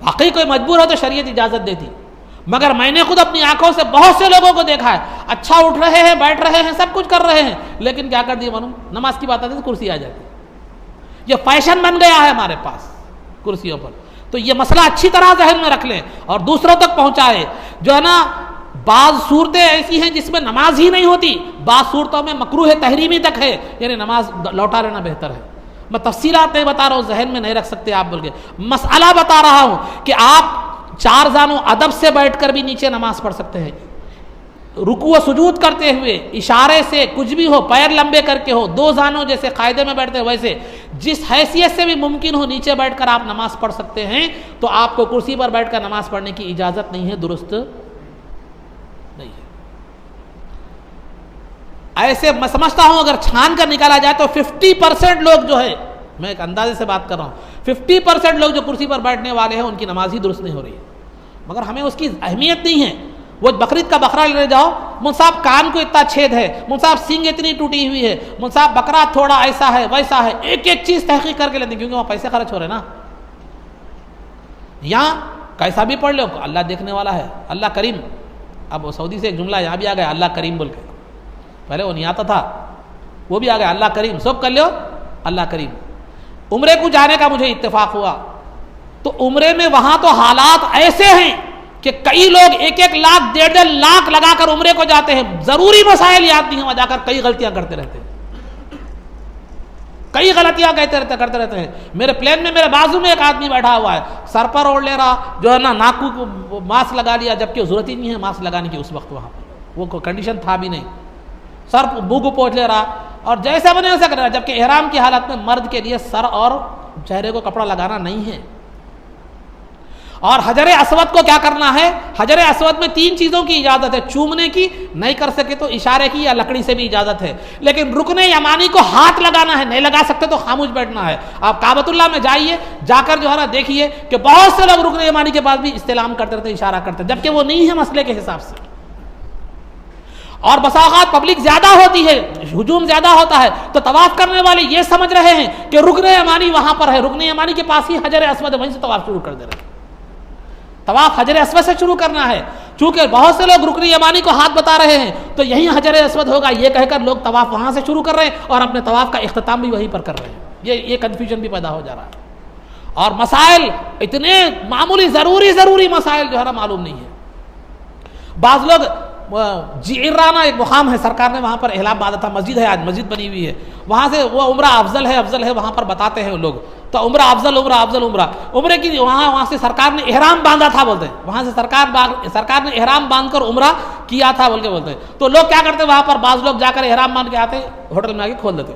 واقعی کوئی مجبور ہو تو شریعت اجازت دیتی، مگر میں نے خود اپنی آنکھوں سے بہت سے لوگوں کو دیکھا ہے، اچھا اٹھ رہے ہیں، بیٹھ رہے ہیں، سب کچھ کر رہے ہیں، لیکن کیا کر دیا معلوم؟ نماز کی بات آتی ہے تو کرسی آ جاتی ہے۔ یہ فیشن بن گیا ہے ہمارے پاس کرسیوں پر۔ تو یہ مسئلہ اچھی طرح ذہن میں رکھ لیں اور دوسروں تک پہنچائے۔ جو ہے نا بعض صورتیں ایسی ہیں جس میں نماز ہی نہیں ہوتی، بعض صورتوں میں مکروہ تحریمی تک ہے، یعنی نماز لوٹا لینا بہتر ہے۔ میں تفصیلات نہیں بتا رہا ہوں، ذہن میں نہیں رکھ سکتے آپ بول کے، مسئلہ بتا رہا ہوں کہ آپ 4 زانوں ادب سے بیٹھ کر بھی نیچے نماز پڑھ سکتے ہیں، رکوع و سجود کرتے ہوئے، اشارے سے، کچھ بھی ہو، پیر لمبے کر کے ہو، 2 زانوں جیسے قاعدے میں بیٹھتے ہیں ویسے، جس حیثیت سے بھی ممکن ہو نیچے بیٹھ کر آپ نماز پڑھ سکتے ہیں۔ تو آپ کو کرسی پر بیٹھ کر نماز پڑھنے کی اجازت نہیں ہے، درست نہیں ہے۔ ایسے میں سمجھتا ہوں اگر چھان کر نکالا جائے تو 50% لوگ جو ہے، میں ایک اندازے سے بات کر رہا ہوں، 50% لوگ جو کرسی پر بیٹھنے والے ہیں ان کی نماز ہی درست نہیں ہو رہی ہے۔ مگر ہمیں اس کی اہمیت نہیں ہے۔ وہ بقرعید کا بکرا لے جاؤ، مول صاحب کان کو اتنا چھید ہے، مول صاحب سینگ اتنی ٹوٹی ہوئی ہے، مول صاحب بکرا تھوڑا ایسا ہے ویسا ہے، ایک ایک چیز تحقیق کر کے لیتے ہیں، کیونکہ وہاں پیسے خرچ ہو رہے ہیں نا۔ یہاں کیسا بھی پڑھ لو، اللہ دیکھنے والا ہے، اللہ کریم۔ اب وہ سعودی سے ایک جملہ یہاں بھی آ گیا، اللہ کریم بول کے، پہلے وہ نہیں آتا تھا، وہ بھی آ گیا، اللہ کریم، سب کر لو اللہ کریم۔ عمرے کو جانے کا مجھے اتفاق ہوا، تو عمرے میں وہاں تو حالات ایسے ہیں کہ کئی لوگ 1-1 لاکھ 1.5 لاکھ لگا کر عمرے کو جاتے ہیں، ضروری مسائل یاد نہیں ہیں، وہاں جا کر کئی غلطیاں کرتے رہتے ہیں، کئی غلطیاں کرتے رہتے ہیں۔ میرے پلین میں میرے بازو میں ایک آدمی بیٹھا ہوا ہے، سر پر اوڑھ لے رہا، جو ہے نا ناکو کو ماسک لگا لیا، جبکہ ضرورت ہی نہیں ہے ماسک لگانے کی اس وقت، وہاں پر وہ کنڈیشن تھا بھی نہیں، سر منہ کو پوچھ لے رہا، اور جیسا بنے ویسا کر رہا، جبکہ احرام کی حالت میں مرد کے لیے سر اور چہرے کو کپڑا لگانا نہیں ہے۔ اور حجر اسود کو کیا کرنا ہے؟ حجر اسود میں 3 چیزوں کی اجازت ہے، چومنے کی نہیں کر سکے تو اشارے کی یا لکڑی سے بھی اجازت ہے، لیکن رکن یمانی کو ہاتھ لگانا ہے، نہیں لگا سکتے تو خاموش بیٹھنا ہے۔ آپ کعبۃ اللہ میں جائیے، جا کر جو ہے نا دیکھیے کہ بہت سے لوگ رکن یمانی کے پاس بھی استلام کرتے رہتے، اشارہ کرتے، جبکہ وہ نہیں ہے مسئلے کے حساب سے۔ اور بسا اوقات پبلک زیادہ ہوتی ہے، ہجوم زیادہ ہوتا ہے، تو طواف کرنے والے یہ سمجھ رہے ہیں کہ رکن یمانی وہاں پر ہے، رکن یمانی کے پاس ہی حجر اسود ہے، وہیں سے طواف شروع کر دے رہے ہیں۔ طواف حجر اسود سے شروع کرنا ہے، چونکہ بہت سے لوگ رکن یمانی کو ہاتھ بتا رہے ہیں تو یہی حجر اسود ہوگا، یہ کہہ کر لوگ طواف وہاں سے شروع کر رہے ہیں اور اپنے طواف کا اختتام بھی وہیں پر کر رہے ہیں۔ یہ کنفیوژن بھی پیدا ہو جا رہا ہے، اور مسائل اتنے معمولی ضروری مسائل جو ہے نا معلوم نہیں ہے۔ بعض لوگ جعرانہ ایک مقام ہے، سرکار نے وہاں پر اعلان باندھا تھا، مسجد ہے، آج مسجد بنی ہوئی ہے، وہاں سے وہ عمرہ افضل ہے وہاں پر بتاتے ہیں لوگ، تو عمرہ افضل عمرے کی وہاں سے سرکار نے احرام باندھا تھا بولتے ہیں، وہاں سے سرکار نے احرام باندھ کر عمرہ کیا تھا بول کے بولتے ہیں۔ تو لوگ کیا کرتے وہاں پر، بعض لوگ جا کر احرام باندھ کے آتے، ہوٹل میں آ کے کھول دیتے،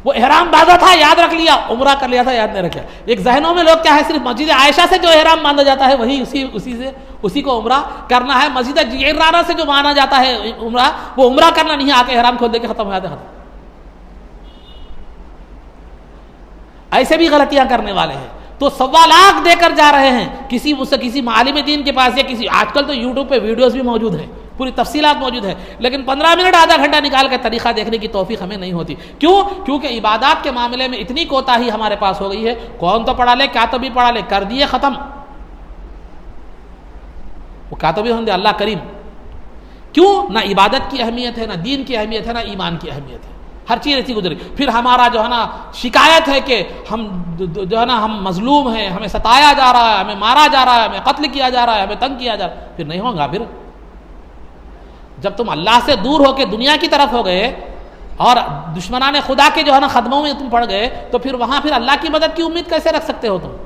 وہ احرام باندھا تھا یاد رکھ لیا، عمرہ کر لیا تھا یاد نہیں رکھا۔ ایک ذہنوں میں لوگ کیا ہے، صرف مسجد عائشہ سے جو احرام باندھا جاتا ہے وہی اسی کو عمرہ کرنا ہے، مسجد جعرانہ سے جو مانا جاتا ہے عمرہ، وہ عمرہ کرنا نہیں ہے، آ کے احرام کھول دے کے ختم ہو جاتے ختم۔ ایسے بھی غلطیاں کرنے والے ہیں، تو 1.25 لاکھ دے کر جا رہے ہیں کسی معالم دین کے پاس، یا کسی، آج کل تو یوٹیوب پہ ویڈیوز بھی موجود ہیں، پوری تفصیلات موجود ہے، لیکن 15 منٹ آدھا گھنٹہ نکال کے طریقہ دیکھنے کی توفیق ہمیں نہیں ہوتی۔ کیونکہ عبادات کے معاملے میں اتنی کوتاہی ہمارے پاس ہو گئی ہے، کون تو پڑھا لے، کیا تو بھی پڑھا لے، کر دیے ختم، وہ کیا تو بھی ہوں گے اللہ کریم۔ کیوں؟ نہ عبادت کی اہمیت ہے، نہ دین کی اہمیت ہے، نہ ایمان کی اہمیت ہے، ہر چیز ایسی گزری۔ پھر ہمارا جو ہے نا شکایت ہے کہ ہم جو ہے نا ہم مظلوم ہیں، ہمیں ستایا جا رہا ہے، ہمیں مارا جا رہا ہے، ہمیں قتل کیا جا رہا ہے، ہمیں تنگ کیا جا رہا ہے، پھر نہیں ہوگا۔ پھر جب تم اللہ سے دور ہو کے دنیا کی طرف ہو گئے اور دشمنان خدا کے جو ہے نا خدموں میں تم پڑ گئے، تو پھر وہاں پھر اللہ کی مدد کی امید کیسے رکھ سکتے ہو تم؟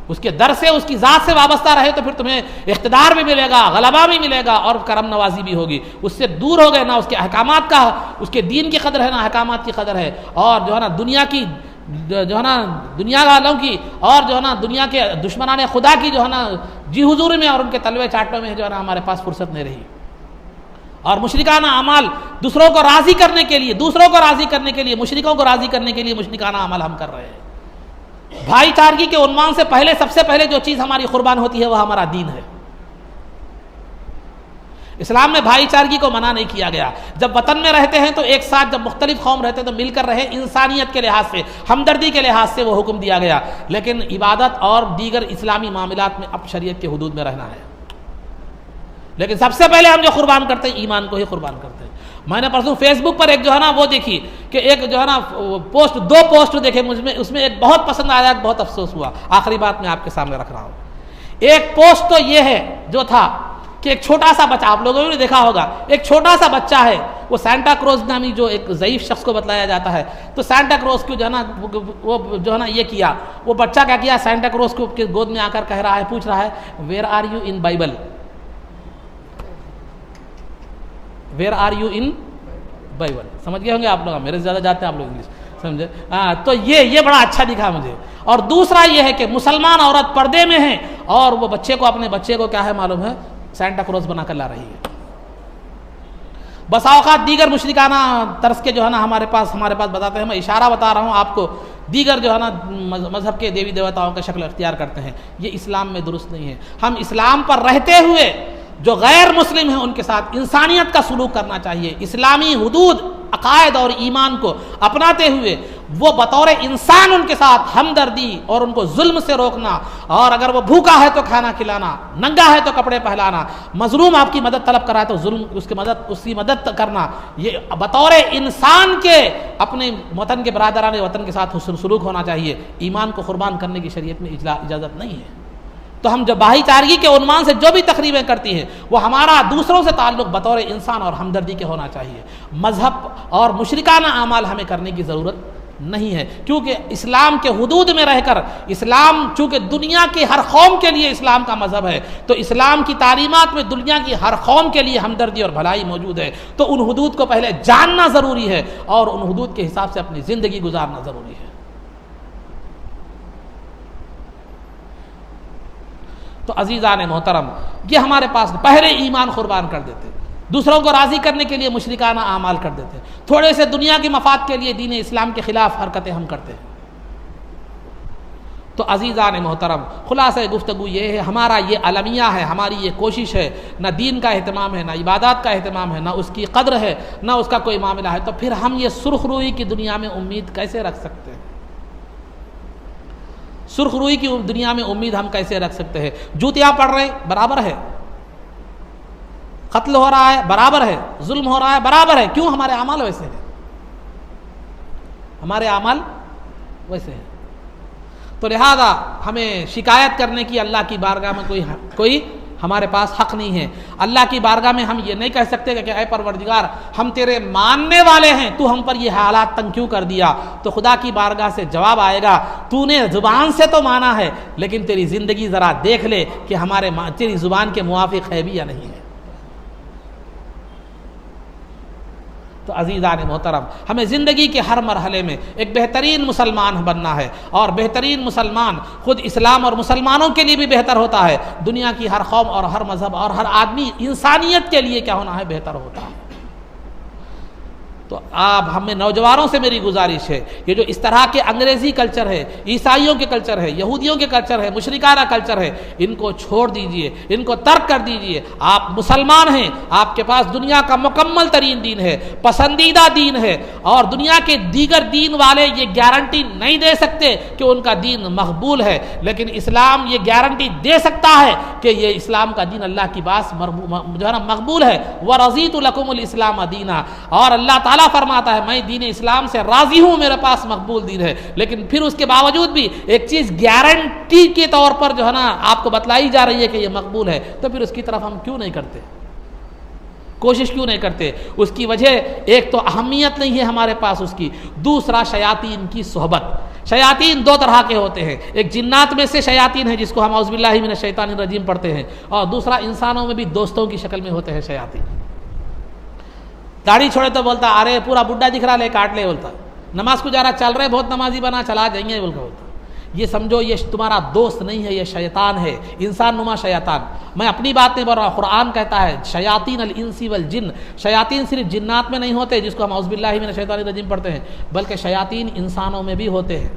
اس کے در سے، اس کی ذات سے وابستہ رہے تو پھر تمہیں اقتدار بھی ملے گا، غلبہ بھی ملے گا، اور کرم نوازی بھی ہوگی۔ اس سے دور ہو گئے، نہ اس کے احکامات کا، اس کے دین کی قدر ہے، نہ احکامات کی قدر ہے، اور جو ہے نا دنیا کی، جو ہے نا دنیا والوں کی، اور جو ہے نا دنیا کے دشمنان خدا کی جو ہے نا جی حضور میں اور ان کے تلوے چاٹوں میں جو ہے نا ہمارے پاس فرصت نہیں رہی۔ اور مشرکانہ اعمال دوسروں کو راضی کرنے کے لیے، مشرکوں کو راضی کرنے کے لیے مشرکانہ عمل ہم کر رہے ہیں۔ بھائی چارگی کے عنوان سے سب سے پہلے جو چیز ہماری قربان ہوتی ہے وہ ہمارا دین ہے۔ اسلام میں بھائی چارگی کو منع نہیں کیا گیا. جب وطن میں رہتے ہیں تو ایک ساتھ، جب مختلف قوم رہتے ہیں تو مل کر رہے، انسانیت کے لحاظ سے، ہمدردی کے لحاظ سے وہ حکم دیا گیا. لیکن عبادت اور دیگر اسلامی معاملات میں اب شریعت کے حدود میں رہنا ہے. لیکن سب سے پہلے ہم جو قربان کرتے ہیں ایمان کو ہی قربان کرتے ہیں. میں نے پرسوں فیس بک پر ایک جو ہے نا وہ دیکھی کہ ایک جو ہے نا پوسٹ، 2 پوسٹ دیکھے مجھ میں، اس میں ایک بہت پسند آیا، بہت افسوس ہوا. آخری بات میں آپ کے سامنے رکھ رہا ہوں. ایک پوسٹ تو یہ ہے جو تھا کہ ایک چھوٹا سا بچہ، آپ لوگوں نے دیکھا ہوگا، ایک چھوٹا سا بچہ ہے، وہ سانتا کروز نامی جو ایک ضعیف شخص کو بتلایا جاتا ہے، تو سانتا کروز کو جو ہے نا وہ جو ہے نا یہ کیا، وہ بچہ کیا کیا، سانتا کروز کو گود میں آ کر کہہ رہا ہے، پوچھ رہا ہے where are you in Bible, where are you in Bible. سمجھ گئے ہوں گے آپ لوگ، میرے سے زیادہ جاتے ہیں آپ لوگ انگلش، سمجھے؟ تو یہ بڑا اچھا دکھا مجھے. اور دوسرا یہ ہے کہ مسلمان عورت پردے میں ہے اور وہ بچے کو، اپنے بچے کو کیا ہے معلوم ہے، سانتا کروز بنا کر لا رہی ہے. بسا اوقات دیگر مشرکانہ طرز کے جو ہے نا ہمارے پاس بتاتے ہیں، میں اشارہ بتا رہا ہوں آپ کو، دیگر جو ہے نا مذہب کے دیوی دیوتاؤں کا شکل اختیار کرتے ہیں. یہ اسلام میں درست نہیں ہے. ہم اسلام پر رہتے ہوئے جو غیر مسلم ہیں ان کے ساتھ انسانیت کا سلوک کرنا چاہیے. اسلامی حدود، عقائد اور ایمان کو اپناتے ہوئے وہ بطور انسان ان کے ساتھ ہمدردی اور ان کو ظلم سے روکنا، اور اگر وہ بھوکا ہے تو کھانا کھلانا، ننگا ہے تو کپڑے پہلانا، مظلوم آپ کی مدد طلب کر رہا ہے تو ظلم اس کی مدد کرنا، یہ بطور انسان کے اپنے وطن کے برادران وطن کے ساتھ حسن سلوک ہونا چاہیے. ایمان کو قربان کرنے کی شریعت میں اجازت نہیں ہے. تو ہم جو بھائی چارگی کے عنوان سے جو بھی تقریبیں کرتی ہیں وہ ہمارا دوسروں سے تعلق بطور انسان اور ہمدردی کے ہونا چاہیے. مذہب اور مشرکانہ اعمال ہمیں کرنے کی ضرورت نہیں ہے، کیونکہ اسلام کے حدود میں رہ کر، اسلام چونکہ دنیا کی ہر قوم کے لیے اسلام کا مذہب ہے، تو اسلام کی تعلیمات میں دنیا کی ہر قوم کے لیے ہمدردی اور بھلائی موجود ہے. تو ان حدود کو پہلے جاننا ضروری ہے اور ان حدود کے حساب سے اپنی زندگی گزارنا ضروری ہے. تو عزیزان محترم، یہ ہمارے پاس پہلے ایمان قربان کر دیتے، دوسروں کو راضی کرنے کے لیے مشرکانہ اعمال کر دیتے، تھوڑے سے دنیا کے مفاد کے لیے دین اسلام کے خلاف حرکتیں ہم کرتے ہیں. تو عزیزان محترم، خلاصہ گفتگو یہ ہے، ہمارا یہ المیہ ہے، ہماری یہ کوشش ہے، نہ دین کا اہتمام ہے، نہ عبادات کا اہتمام ہے، نہ اس کی قدر ہے، نہ اس کا کوئی معاملہ ہے. تو پھر ہم یہ سرخ روئی کی دنیا میں امید کیسے رکھ سکتے ہیں؟ سرخ روئی کی دنیا میں امید ہم کیسے رکھ سکتے ہیں؟ جوتیاں پڑ رہے برابر ہے، قتل ہو رہا ہے برابر ہے، ظلم ہو رہا ہے برابر ہے. کیوں؟ ہمارے اعمال ویسے ہیں، ہمارے اعمال ویسے ہیں. تو لہذا ہمیں شکایت کرنے کی اللہ کی بارگاہ میں کوئی ہمارے پاس حق نہیں ہے. اللہ کی بارگاہ میں ہم یہ نہیں کہہ سکتے کہ اے پروردگار ہم تیرے ماننے والے ہیں، تو ہم پر یہ حالات تنگ کیوں کر دیا. تو خدا کی بارگاہ سے جواب آئے گا، تو نے زبان سے تو مانا ہے لیکن تیری زندگی ذرا دیکھ لے کہ تیری زبان کے موافق ہے بھی یا نہیں ہے. تو عزیزان محترم، ہمیں زندگی کے ہر مرحلے میں ایک بہترین مسلمان بننا ہے، اور بہترین مسلمان خود اسلام اور مسلمانوں کے لیے بھی بہتر ہوتا ہے، دنیا کی ہر قوم اور ہر مذہب اور ہر آدمی انسانیت کے لیے کیا ہونا ہے، بہتر ہوتا ہے. تو آپ ہمیں نوجوانوں سے میری گزارش ہے، یہ جو اس طرح کے انگریزی کلچر ہے، عیسائیوں کے کلچر ہے، یہودیوں کے کلچر ہے، مشرکانہ کلچر ہے، ان کو چھوڑ دیجئے، ان کو ترک کر دیجئے. آپ مسلمان ہیں، آپ کے پاس دنیا کا مکمل ترین دین ہے، پسندیدہ دین ہے، اور دنیا کے دیگر دین والے یہ گارنٹی نہیں دے سکتے کہ ان کا دین مقبول ہے، لیکن اسلام یہ گارنٹی دے سکتا ہے کہ یہ اسلام کا دین اللہ کی پاس جو ہے نا مقبول ہے. وَرَضِيتُ لَكُمُ الْإِسْلَامَ دِينًا، اور اللہ تعالیٰ فرماتا ہے میں دین اسلام سے راضی ہوں، میرے پاس مقبول دین ہے. لیکن پھر اس کے باوجود بھی ایک چیز گارنٹی کے طور پر جو ہے نا آپ کو بتلائی جا رہی ہے کہ یہ مقبول ہے، تو پھر اس کی طرف ہم کیوں نہیں کرتے، کوشش کیوں نہیں کرتے؟ اس کی وجہ ایک تو اہمیت نہیں ہے ہمارے پاس اس کی، دوسرا شیاطین کی صحبت. شیاطین 2 طرح کے ہوتے ہیں، ایک جنات میں سے شیاطین ہیں جس کو ہم اعوذ باللہ من الشیطان الرجیم پڑھتے ہیں، اور دوسرا انسانوں میں بھی دوستوں کی شکل میں ہوتے ہیں شیاطین. داڑھی چھوڑے تو بولتا ارے پورا بڈھا دکھ رہا، لے کاٹ لے، بولتا نماز کو جا رہا، چل رہے بہت نمازی بنا، چلا جائیں گے بولتا. یہ سمجھو یہ تمہارا دوست نہیں ہے، یہ شیطان ہے، انسان نما شیطان. میں اپنی بات نہیں بول رہا، قرآن کہتا ہے شیاطین الانس والجن. شیاطین صرف جنات میں نہیں ہوتے جس کو ہم اعوذ باللہ من الشیطان الرجیم پڑھتے ہیں، بلکہ شیاطین انسانوں میں بھی ہوتے ہیں.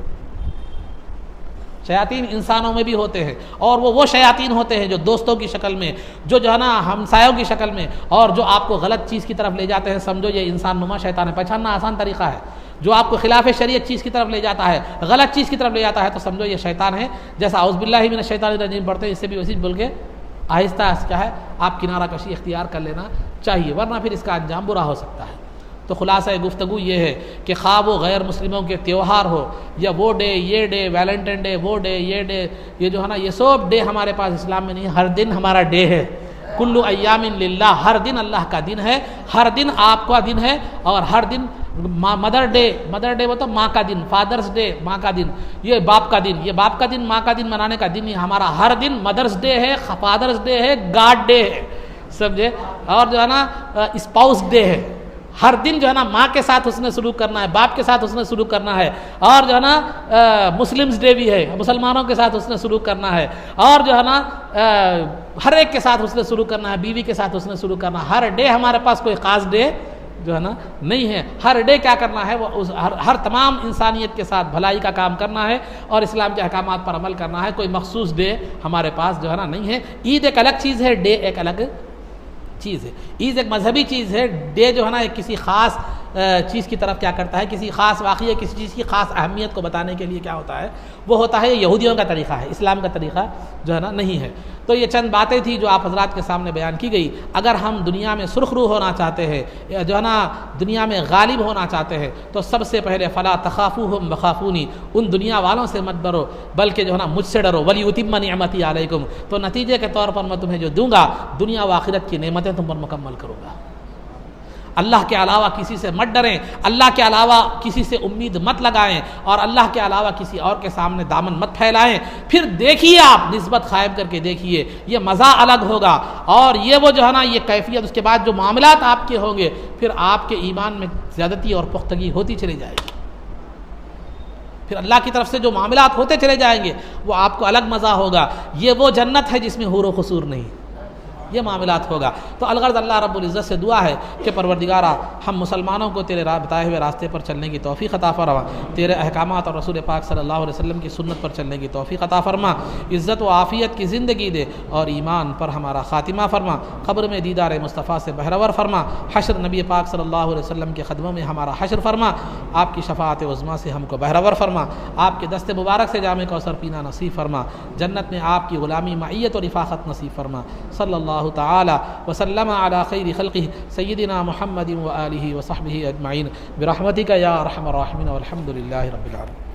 شیاطین انسانوں میں بھی ہوتے ہیں، اور وہ شیاطین ہوتے ہیں جو دوستوں کی شکل میں، جو ہے نا ہمسایوں کی شکل میں، اور جو آپ کو غلط چیز کی طرف لے جاتے ہیں، سمجھو یہ انسان نما شیطان ہے۔ پہچاننا آسان طریقہ ہے، جو آپ کو خلاف شریعت چیز کی طرف لے جاتا ہے، غلط چیز کی طرف لے جاتا ہے، تو سمجھو یہ شیطان ہے۔ جیسا اعوذ باللہ من الشیطان الرجیم پڑھتے ہیں، اس سے بھی ویسے بول کے آہستہ کیا ہے آپ کنارہ کشی اختیار کر لینا چاہیے، ورنہ پھر اس کا انجام برا ہو سکتا ہے۔ تو خلاصہ گفتگو یہ ہے کہ خواہ وہ غیر مسلموں کے تیوہار ہو، یا وہ ڈے، یہ ڈے، ویلنٹائن ڈے، وہ ڈے، یہ ڈے، یہ جو ہے نا یہ سب ڈے ہمارے پاس اسلام میں نہیں ہے۔ ہر دن ہمارا ڈے ہے، کل ایام للہ، ہر دن اللہ کا دن ہے، ہر دن آپ کا دن ہے، اور ہر دن مدر ڈے مطلب ماں کا دن، فادرز ڈے ماں کا دن، یہ باپ کا دن، یہ باپ کا دن ماں کا دن منانے کا دن نہیں، ہمارا ہر دن مدرس ڈے ہے، فادرز ڈے ہے، گاڈ ڈے ہے، سمجھے، اور جو ہے نا اسپاؤس ڈے ہے۔ ہر دن جو ہے نا ماں کے ساتھ اس نے سلوک کرنا ہے، باپ کے ساتھ اس نے سلوک کرنا ہے، اور جو ہے نا مسلمز ڈے بھی ہے، مسلمانوں کے ساتھ اس نے سلوک کرنا ہے، اور جو ہے نا ہر ایک کے ساتھ اس نے سلوک کرنا ہے، بیوی کے ساتھ اس نے سلوک کرنا ہے۔ ہر ڈے ہمارے پاس کوئی خاص ڈے جو ہے نا نہیں ہے، ہر ڈے کیا کرنا ہے، وہ ہر تمام انسانیت کے ساتھ بھلائی کا کام کرنا ہے اور اسلام کے احکامات پر عمل کرنا ہے۔ کوئی مخصوص ڈے ہمارے پاس جو ہے نا نہیں ہے۔ عید ایک الگ چیز ہے، ڈے ایک الگ چیز ہے۔ عید ایک مذہبی چیز ہے، ڈے جو ہے نا ایک کسی خاص چیز کی طرف کیا کرتا ہے، کسی خاص واقعے، کسی چیز کی خاص اہمیت کو بتانے کے لیے کیا ہوتا ہے، وہ ہوتا ہے یہودیوں کا طریقہ ہے، اسلام کا طریقہ جو ہے نا نہیں ہے۔ تو یہ چند باتیں تھیں جو آپ حضرات کے سامنے بیان کی گئی۔ اگر ہم دنیا میں سرخ رو ہونا چاہتے ہیں، جو ہے نا دنیا میں غالب ہونا چاہتے ہیں، تو سب سے پہلے فلا تخافوہم وخافونی، ان دنیا والوں سے مت ڈرو بلکہ جو ہے نا مجھ سے ڈرو، ولیتم نعمتی علیکم، تو نتیجے کے طور پر میں تمہیں جو دوں گا دنیا و آخرت کی نعمتیں تم پر مکمل کروں گا۔ اللہ کے علاوہ کسی سے مت ڈریں، اللہ کے علاوہ کسی سے امید مت لگائیں، اور اللہ کے علاوہ کسی اور کے سامنے دامن مت پھیلائیں۔ پھر دیکھیے آپ نسبت قائم کر کے دیکھیے، یہ مزہ الگ ہوگا، اور یہ وہ جو ہے نا یہ کیفیت، اس کے بعد جو معاملات آپ کے ہوں گے، پھر آپ کے ایمان میں زیادتی اور پختگی ہوتی چلی جائے گی۔ پھر اللہ کی طرف سے جو معاملات ہوتے چلے جائیں گے وہ آپ کو الگ مزہ ہوگا۔ یہ وہ جنت ہے جس میں حور و قصور نہیں، یہ معاملات ہوگا۔ تو الغرض اللہ رب العزت سے دعا ہے کہ پروردگارا ہم مسلمانوں کو تیرے بتائے ہوئے راستے پر چلنے کی توفیق عطا فرما، تیرے احکامات اور رسول پاک صلی اللہ علیہ وسلم کی سنت پر چلنے کی توفیق عطا فرما، عزت و عافیت کی زندگی دے اور ایمان پر ہمارا خاتمہ فرما، قبر میں دیدار مصطفیٰ سے بہرور فرما، حشر نبی پاک صلی اللہ علیہ وسلم کے قدموں میں ہمارا حشر فرما، آپ کی شفاعت عظمیٰ سے ہم کو بہرور فرما، آپ کے دست مبارک سے جام کوثر پینا نصیب فرما، جنت میں آپ کی غلامی معیت و رفاقت نصیب فرما۔ صلی اللہ تعالی وسلم علی خیر خلقہ سیدنا محمد و آلہ و صحبہ اجمعین برحمتک یا ارحم الراحمین والحمد للہ رب العالمین۔